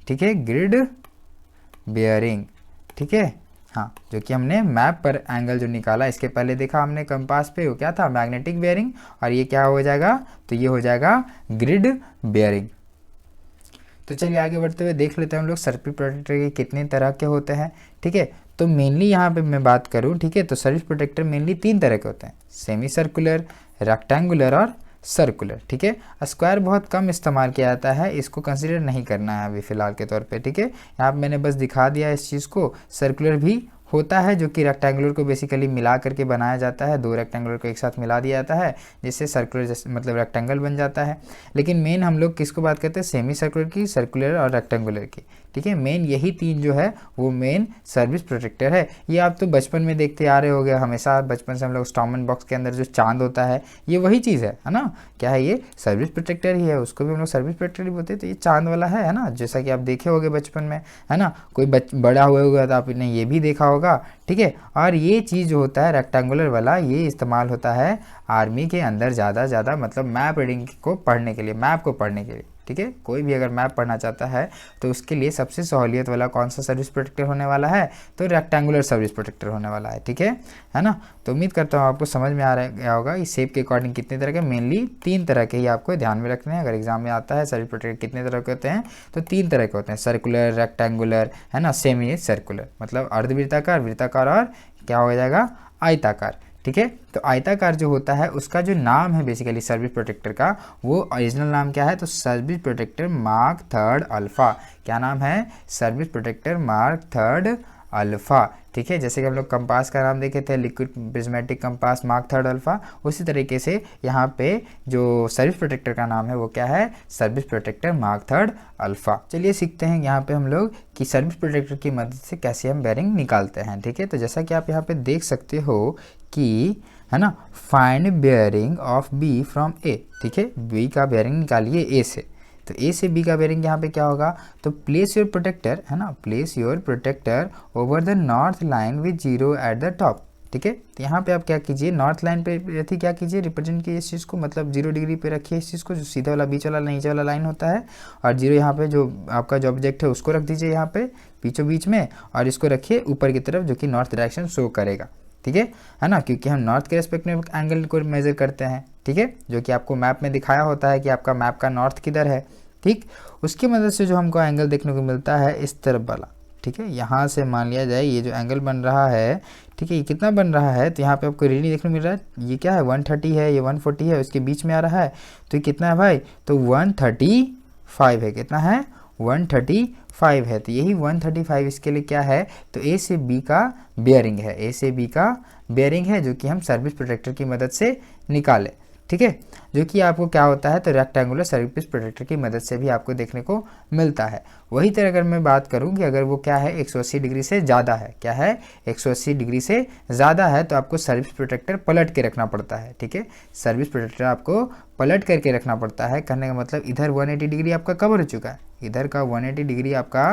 ठीक है, ग्रिड बेयरिंग, ठीक है। हाँ, जो कि हमने मैप पर एंगल जो निकाला, इसके पहले देखा हमने कंपास पे, वो क्या था, मैग्नेटिक बेयरिंग, और ये क्या हो जाएगा, तो ये हो जाएगा ग्रिड बेयरिंग। तो चलिए आगे बढ़ते हुए देख लेते हैं हम लोग सर्विस प्रोटेक्टर के कितने तरह के होते हैं, ठीक है। तो मेनली यहाँ पे मैं बात करूँ, ठीक है, तो सर्विस प्रोटेक्टर मेनली 3 तरह के होते हैं, सेमी सर्कुलर, रेक्टेंगुलर और सर्कुलर, ठीक है। स्क्वायर बहुत कम इस्तेमाल किया जाता है, इसको कंसीडर नहीं करना है अभी फ़िलहाल के तौर पे, ठीक है। यहाँ पे मैंने बस दिखा दिया इस चीज़ को। सर्कुलर भी होता है जो कि रेक्टेंगुलर को बेसिकली मिला करके बनाया जाता है, 2 रेक्टेंगुलर को एक साथ मिला दिया जाता है जिससे सर्कुलर मतलब रेक्टेंगल बन जाता है। लेकिन मेन हम लोग किसको बात करते हैं, सेमी सर्कुलर की, सर्कुलर और रेक्टेंगुलर की, ठीक है। मेन यही 3 जो है वो मेन सर्विस प्रोटेक्टर है। ये आप तो बचपन में देखते आ रहे होंगे, हमेशा बचपन से हम लोग स्टॉमन बॉक्स के अंदर जो चांद होता है ये वही चीज़ है ना। क्या है, ये सर्विस प्रोटेक्टर ही है, उसको भी हम लोग सर्विस प्रोटेक्टर ही बोलते हैं। तो ये चांद वाला है ना, जैसा कि आप देखे होंगे बचपन में, है ना। कोई बड़ा हुआ होगा तो आपने ये भी देखा होगा, ठीक है। और ये चीज़ जो होता है रेक्टेंगुलर वाला, ये इस्तेमाल होता है आर्मी के अंदर ज़्यादा मतलब मैप रीडिंग को पढ़ने के लिए, मैप को पढ़ने के लिए, ठीक है। कोई भी अगर मैप पढ़ना चाहता है तो उसके लिए सबसे सहूलियत वाला कौन सा सर्विस प्रोटेक्टर होने वाला है, तो रेक्टेंगुलर सर्विस प्रोटेक्टर होने वाला है, ठीक है ना। तो उम्मीद करता हूँ आपको समझ में आ गया होगा इस शेप के अकॉर्डिंग कितने तरह के, मेनली 3 तरह के ही आपको ध्यान में रखने हैं। अगर एग्जाम में आता है सर्विस प्रोटेक्टर कितने तरह के होते हैं, तो 3 तरह के होते हैं, सर्कुलर, रेक्टेंगुलर, है ना, सेमी सर्कुलर, मतलब अर्धवृत्ताकार, वृत्ताकार और क्या हो जाएगा, आयताकार, ठीक है। तो आयताकार जो होता है उसका जो नाम है बेसिकली सर्विस प्रोटेक्टर का, वो ओरिजिनल नाम क्या है, तो सर्विस प्रोटेक्टर मार्क 3 अल्फा। क्या नाम है, सर्विस प्रोटेक्टर मार्क 3 अल्फ़ा। ठीक है, जैसे कि हम लोग कंपास का नाम देखे थे liquid prismatic compass mark third alpha, उसी तरीके से यहाँ पे जो सर्विस प्रोटेक्टर का नाम है वो क्या है, service protractor mark third alpha. चलिए सीखते हैं यहाँ पे हम लोग कि सर्विस प्रोटेक्टर की मदद से कैसे हम बेयरिंग निकालते हैं। ठीक है, तो जैसा कि आप यहाँ पे देख सकते हो कि है ना, find bearing of B from A. ठीक है, बी का बेयरिंग निकालिए ए से, तो ए से बी का बेयरिंग यहाँ पे क्या होगा, तो प्लेस योर प्रोटेक्टर, है ना, place your protractor over the north line with zero at the top. ठीक है, तो यहाँ पे आप क्या कीजिए, नॉर्थ लाइन पे थी क्या कीजिए, रिप्रेजेंट कीजिए इस चीज़ को, मतलब 0 डिग्री पे रखिए इस चीज़ को, जो सीधा वाला बीच वाला नीचे वाला लाइन होता है, और 0 यहाँ पे जो आपका जो ऑब्जेक्ट है उसको रख दीजिए यहाँ पे बीचों बीच में, और इसको रखिए ऊपर की तरफ जो कि नॉर्थ डायरेक्शन शो करेगा। ठीक है ना, क्योंकि हम नॉर्थ के रेस्पेक्ट में एंगल को मेजर करते हैं। ठीक है, जो कि आपको मैप में दिखाया होता है कि आपका मैप का नॉर्थ किधर है। ठीक, उसकी मदद से जो हमको एंगल देखने को मिलता है इस तरफ वाला। ठीक है, यहाँ से मान लिया जाए ये जो एंगल बन रहा है, ठीक है, ये कितना बन रहा है, तो यहाँ पे आपको रीडिंग देखने को मिल रहा है, ये क्या है 130 है, ये 140 है, उसके बीच में आ रहा है, तो ये कितना है भाई, तो 135 है। कितना है, 135 है। तो यही 135 इसके लिए क्या है, तो ए से बी का बेयरिंग है, ए से बी का बेयरिंग है, जो कि हम सर्विस प्रोटेक्टर की मदद से निकाले। ठीक है, जो कि आपको क्या होता है, तो रेक्टेंगुलर सर्विस प्रोटेक्टर की मदद से भी आपको देखने को मिलता है। वही तरह अगर मैं बात करूं कि अगर वो क्या है 180 डिग्री से ज़्यादा है, क्या है 180 डिग्री से ज़्यादा है, तो आपको सर्विस प्रोटेक्टर पलट के रखना पड़ता है। ठीक है, सर्विस प्रोटेक्टर आपको पलट करके रखना पड़ता है। कहने का मतलब इधर 180 डिग्री आपका कवर हो चुका है, इधर का 180 डिग्री आपका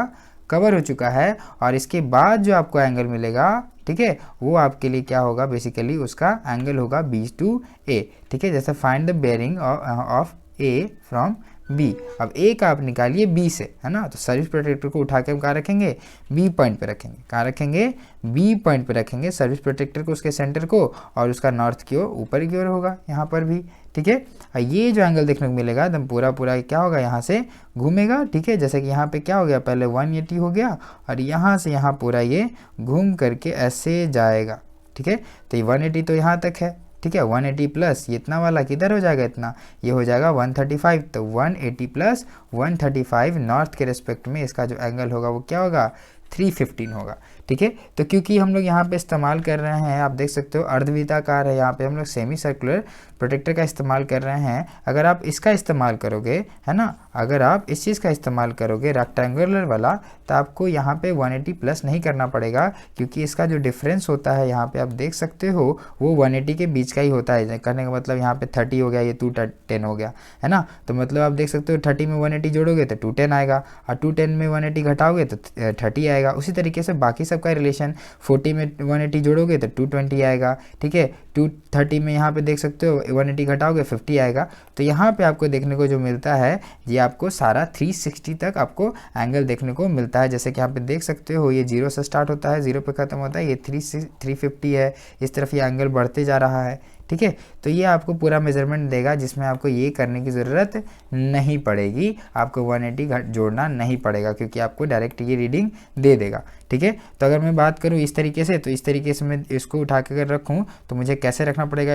कवर हो चुका है, और इसके बाद जो आपको एंगल मिलेगा, ठीक है, वो आपके लिए क्या होगा, बेसिकली उसका एंगल होगा बी टू ए। ठीक है, जैसे find the bearing of A from B. अब ए का आप निकालिए बी से, है ना, तो सर्विस प्रोटेक्टर को उठा के हम कहाँ रखेंगे, बी पॉइंट पे रखेंगे। कहाँ रखेंगे, बी पॉइंट पे रखेंगे सर्विस प्रोटेक्टर को, उसके सेंटर को, और उसका नॉर्थ की ओर ऊपर की ओर होगा यहाँ पर भी। ठीक है, और ये जो एंगल देखने को मिलेगा एकदम पूरा पूरा क्या होगा, यहाँ से घूमेगा। ठीक है, जैसे कि यहाँ पे क्या हो गया, पहले 180 हो गया, और यहाँ से यहाँ पूरा ये घूम करके ऐसे जाएगा। ठीक है, तो ये 180 तो यहाँ तक है। ठीक है, 180 प्लस ये इतना वाला किधर हो जाएगा, इतना ये हो जाएगा 135। तो 180 प्लस 135 नॉर्थ के रेस्पेक्ट में इसका जो एंगल होगा वो क्या होगा, 315 होगा। ठीक है, तो क्योंकि हम लोग यहाँ पे इस्तेमाल कर रहे हैं, आप देख सकते हो अर्धवृत्ताकार है, यहाँ पे हम लोग सेमी सर्कुलर प्रोटेक्टर का इस्तेमाल कर रहे हैं। अगर आप इसका इस्तेमाल करोगे, है ना, अगर आप इस चीज़ का इस्तेमाल करोगे रेक्टेंगुलर वाला, तो आपको यहाँ पे 180 प्लस नहीं करना पड़ेगा, क्योंकि इसका जो डिफरेंस होता है यहाँ पे आप देख सकते हो वो 180 के बीच का ही होता है। करने का मतलब यहाँ पे 30 हो गया, ये 210 हो गया, है ना, तो मतलब आप देख सकते हो 30 में 180 जोड़ोगे तो 210 आएगा, और 210 में 180 घटाओगे तो 30 आएगा। उसी तरीके से बाकी सबका रिलेशन 40 में 180 जोड़ोगे तो 220 आएगा। ठीक है, 230 में यहाँ पे देख सकते हो 180 घटाओगे 50 आएगा। तो यहाँ पे आपको देखने को जो मिलता है, ये आपको सारा 360 तक आपको एंगल देखने को मिलता है। जैसे कि यहाँ पे देख सकते हो ये 0 से स्टार्ट होता है, 0 पे ख़त्म होता है, ये 350 है, इस तरफ ये एंगल बढ़ते जा रहा है। ठीक है, तो ये आपको पूरा मेजरमेंट देगा, जिसमें आपको ये करने की ज़रूरत नहीं पड़ेगी, आपको 180 जोड़ना नहीं पड़ेगा, क्योंकि आपको डायरेक्ट ये रीडिंग दे देगा। ठीक है, तो अगर मैं बात करूँ इस तरीके से, तो इस तरीके से मैं इसको उठा के अगर रखूँ तो मुझे कैसे रखना पड़ेगा,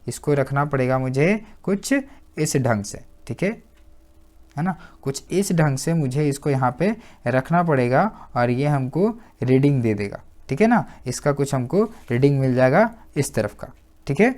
इसको रखना पड़ेगा मुझे कुछ इस ढंग से। ठीक है ना, कुछ इस ढंग से मुझे इसको यहाँ पे रखना पड़ेगा, और ये हमको रीडिंग दे देगा। ठीक है ना, इसका कुछ हमको रीडिंग मिल जाएगा इस तरफ का। ठीक है,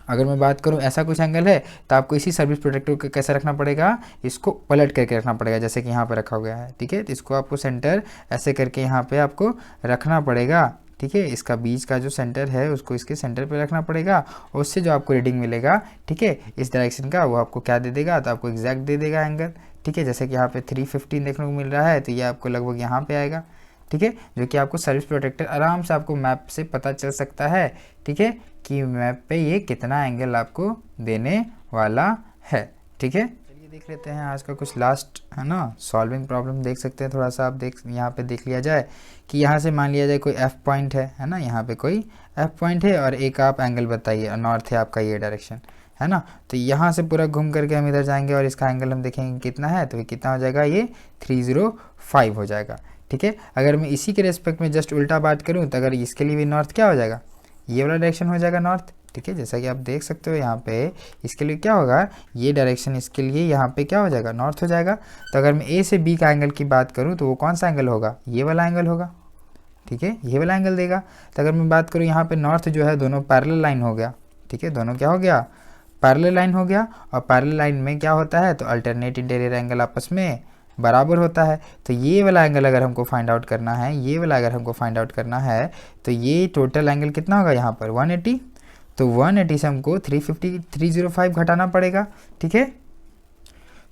अगर मैं बात करूं ऐसा कुछ एंगल है, तो आपको इसी सर्विस प्रोटेक्टर को कैसे रखना पड़ेगा, इसको पलट करके रखना पड़ेगा, जैसे कि यहाँ पे रखा गया है। ठीक है, तो इसको आपको सेंटर ऐसे करके यहाँ पे आपको रखना पड़ेगा। ठीक है, इसका बीच का जो सेंटर है उसको इसके सेंटर पे रखना पड़ेगा, और उससे जो आपको रीडिंग मिलेगा, ठीक है, इस डायरेक्शन का, वो आपको क्या दे देगा, तो आपको एग्जैक्ट दे देगा एंगल। ठीक है, जैसे कि यहाँ पे 315 देखने को मिल रहा है, तो ये आपको लगभग यहाँ पे आएगा। ठीक है, जो कि आपको सर्विस प्रोटेक्टर आराम से आपको मैप से पता चल सकता है। ठीक है, कि मैप पे ये कितना एंगल आपको देने वाला है। ठीक है, चलिए देख लेते हैं आज का कुछ लास्ट, है ना, सॉल्विंग प्रॉब्लम देख सकते हैं। थोड़ा सा आप यहाँ पे देख लिया जाए कि यहाँ से मान लिया जाए कोई एफ पॉइंट है ना, यहाँ पे कोई एफ पॉइंट है, और एक आप एंगल बताइए, नॉर्थ है आपका ये डायरेक्शन, है ना, तो यहाँ से पूरा घूम करके हम इधर जाएंगे, और इसका एंगल हम देखेंगे कितना है, तो ये कितना हो जाएगा, ये 305 हो जाएगा। ठीक है, अगर मैं इसी के रेस्पेक्ट में जस्ट उल्टा बात करूँ, तो अगर इसके लिए भी नॉर्थ क्या हो जाएगा, ये वाला डायरेक्शन हो जाएगा नॉर्थ। ठीक है, जैसा कि आप देख सकते हो यहाँ पे इसके लिए क्या होगा, ये डायरेक्शन इसके लिए यहाँ पे क्या हो जाएगा, नॉर्थ हो जाएगा। तो अगर मैं ए से बी का एंगल की बात करूँ, तो वो कौन सा एंगल होगा, ये वाला एंगल होगा। ठीक है, ये वाला एंगल देगा। तो अगर मैं बात करूँ यहाँ पे नॉर्थ जो है दोनों पैरेलल लाइन हो गया, ठीक है, दोनों क्या हो गया, पैरेलल लाइन हो गया। और पैरेलल लाइन में क्या होता है, तो अल्टरनेट इंटीरियर एंगल आपस में बराबर होता है। तो ये वाला एंगल अगर हमको फाइंड आउट करना है, ये वाला अगर हमको फाइंड आउट करना है, तो ये टोटल एंगल कितना होगा यहाँ पर 180। तो 180 से हमको 305 घटाना पड़ेगा, ठीक है।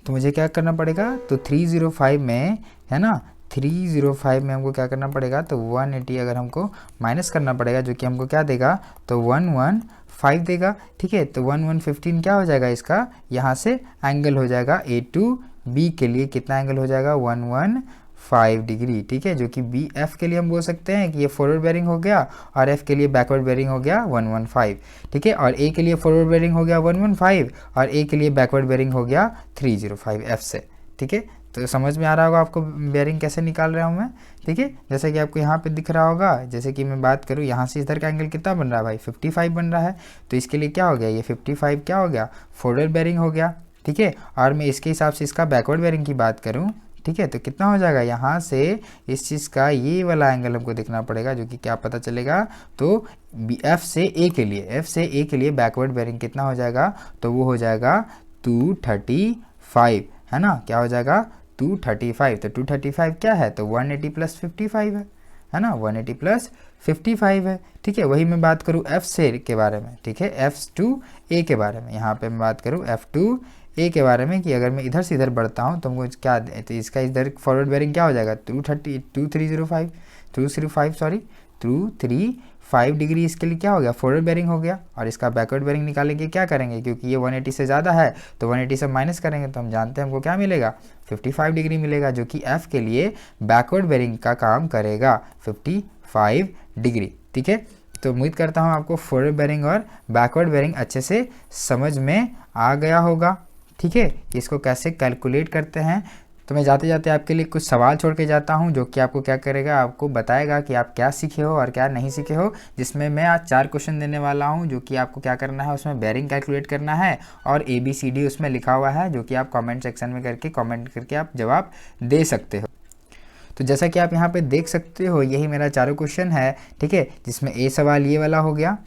तो मुझे क्या करना पड़ेगा, तो 305 में है ना, 305 में हमको क्या करना पड़ेगा, तो 180 अगर हमको माइनस करना पड़ेगा, जो कि हमको क्या देगा, तो 115 देगा, ठीक है। तो 1115 क्या हो जाएगा इसका, यहाँ से एंगल हो जाएगा ए टू बी के लिए कितना एंगल हो जाएगा, 115 डिग्री, ठीक है। जो कि बी एफ के लिए हम बोल सकते हैं कि ये फॉरवर्ड बेरिंग हो गया और एफ के लिए बैकवर्ड बेरिंग हो गया 115, ठीक है। और ए के लिए फॉरवर्ड बेरिंग हो गया 115 और ए के लिए बैकवर्ड बेरिंग हो गया 305 एफ से, ठीक है। तो समझ में आ रहा होगा आपको बेरिंग कैसे निकाल रहा हूँ मैं, ठीक है। जैसे कि आपको यहाँ पे दिख रहा होगा, जैसे कि मैं बात करूँ यहाँ से इधर का एंगल कितना बन रहा है भाई, 55 बन रहा है। तो इसके लिए क्या हो गया, ये 55 क्या हो गया, फॉरवर्ड बेरिंग हो गया, ठीक है। और मैं इसके हिसाब से इसका बैकवर्ड बेरिंग की बात करूँ, ठीक है, तो कितना हो जाएगा, यहाँ से इस चीज़ का ये वाला एंगल हमको देखना पड़ेगा, जो कि क्या पता चलेगा, तो एफ से ए के लिए, एफ से ए के लिए बैकवर्ड बेरिंग कितना हो जाएगा, तो वो हो जाएगा 235, है ना, क्या हो जाएगा 235। तो 235 क्या है, तो 180 प्लस 55 है ना, 180 प्लस 55 है, ठीक है। वही मैं बात करूँ एफ से के बारे में, ठीक है, एफ टू ए के बारे में, यहाँ पे मैं बात करूँ एफ टू ए के बारे में कि अगर मैं इधर से इधर बढ़ता हूँ तो हमको क्या, तो इसका इधर फॉरवर्ड बेरिंग क्या हो जाएगा, 235 डिग्री इसके लिए क्या हो गया, फॉरवर्ड बेरिंग हो गया। और इसका बैकवर्ड बेरिंग निकालेंगे, क्या करेंगे, क्योंकि ये 180 से ज़्यादा है तो 180 से माइनस करेंगे, तो हम जानते हैं हमको क्या मिलेगा, 55 डिग्री मिलेगा, जो कि एफ के लिए बैकवर्ड बेरिंग का काम करेगा 55 डिग्री, ठीक है। तो उम्मीद करता हूँ आपको फॉरवर्ड बेरिंग और बैकवर्ड बेरिंग अच्छे से समझ में आ गया होगा, ठीक है। इसको कैसे कैलकुलेट करते हैं, तो मैं जाते जाते आपके लिए कुछ सवाल छोड़ के जाता हूं, जो कि आपको क्या करेगा, आपको बताएगा कि आप क्या सीखे हो और क्या नहीं सीखे हो। जिसमें मैं आज 4 क्वेश्चन देने वाला हूं, जो कि आपको क्या करना है, उसमें बेरिंग कैलकुलेट करना है और ABCD उसमें लिखा हुआ है, जो कि आप कमेंट सेक्शन में कमेंट करके आप जवाब दे सकते हो। तो जैसा कि आप यहाँ पर देख सकते हो, यही मेरा 4 क्वेश्चन है, ठीक है। जिसमें ए सवाल ये वाला हो गया,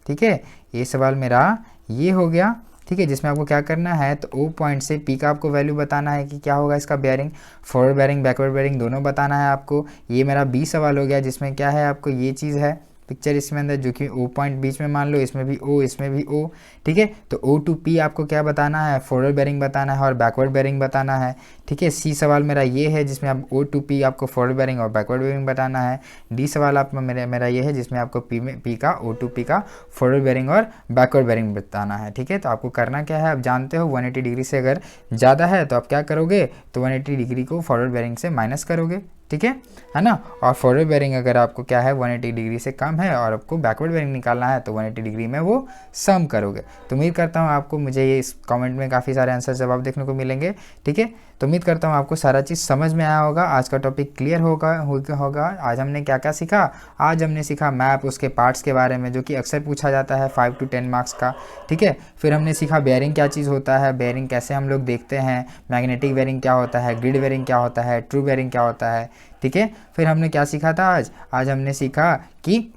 ठीक है, ए सवाल मेरा ये हो गया, ठीक है। जिसमें आपको क्या करना है, तो ओ पॉइंट से पी का आपको वैल्यू बताना है कि क्या होगा इसका bearing, forward bearing backward bearing दोनों बताना है आपको। ये मेरा बी सवाल हो गया, जिसमें क्या है, आपको ये चीज़ है पिक्चर इसमें अंदर, जो कि ओ पॉइंट बीच में मान लो, इसमें भी ओ इसमें भी ओ, ठीक है। तो ओ टू पी आपको क्या बताना है, फॉरवर्ड बेरिंग बताना है और बैकवर्ड बेरिंग बताना है, ठीक है। सी सवाल मेरा ये है, जिसमें आप ओ टू पी आपको फॉरवर्ड बेरिंग और बैकवर्ड बेरिंग बताना है। डी सवाल आप मेरा ये है, जिसमें आपको पी का ओ टू पी का फॉरवर्ड बेरिंग और बैकवर्ड बेरिंग बताना है, ठीक है। तो आपको करना क्या है, आप जानते हो 180 डिग्री से अगर ज़्यादा है तो आप क्या करोगे, तो 180 डिग्री को फॉरवर्ड बेरिंग से माइनस करोगे, ठीक है ना। और फॉरवर्ड बेरिंग अगर आपको क्या है 180 डिग्री से कम है और आपको बैकवर्ड बेरिंग निकालना है, तो 180 डिग्री में वो सम करोगे। तो उम्मीद करता हूँ आपको मुझे ये इस कमेंट में काफ़ी सारे आंसर जवाब देखने को मिलेंगे, ठीक है। तो उम्मीद करता हूँ आपको सारा चीज़ समझ में आया होगा, आज का टॉपिक क्लियर होगा। आज हमने क्या क्या सीखा, आज हमने सीखा मैप, उसके पार्ट्स के बारे में, जो कि अक्सर पूछा जाता है 5 to 10 मार्क्स का, ठीक है। फिर हमने सीखा बेरिंग क्या चीज़ होता है, बेरिंग कैसे हम लोग देखते हैं, मैग्नेटिक बेरिंग क्या होता है, ग्रिड बेरिंग क्या होता है, ट्रू बेरिंग क्या होता है, ठीक है। फिर हमने क्या सीखा था, आज हमने सीखा कि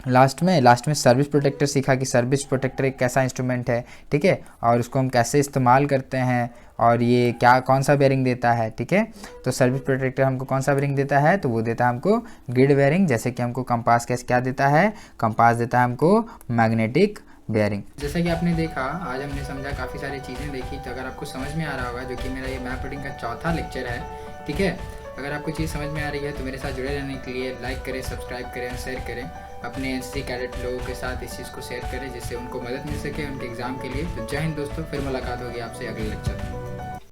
लास्ट में सर्विस प्रोटेक्टर सीखा कि सर्विस प्रोटेक्टर एक कैसा इंस्ट्रूमेंट है, ठीक है, और उसको हम कैसे इस्तेमाल करते हैं और ये क्या कौन सा बेरिंग देता है, ठीक है। तो सर्विस प्रोटेक्टर हमको कौन सा बेरिंग देता है, तो वो देता है हमको ग्रिड बेरिंग। जैसे कि हमको कंपास क्या देता है, कंपास देता है हमको मैग्नेटिक बेरिंग। जैसा कि आपने देखा, आज हमने समझा, काफ़ी सारी चीज़ें देखी। तो अगर आपको समझ में आ रहा होगा, जो कि मेरा ये मैप रीडिंग का चौथा लेक्चर है, ठीक है। अगर आपको चीज़ समझ में आ रही है तो मेरे साथ जुड़े रहने के लिए लाइक करें, सब्सक्राइब करें, शेयर करें। अपने एनसीसी कैडेट लोगों के साथ इस चीज़ को शेयर करें, जिससे उनको मदद मिल सके उनके एग्ज़ाम के लिए। तो जय हिंद दोस्तों, फिर मुलाकात होगी आपसे अगले लेक्चर में।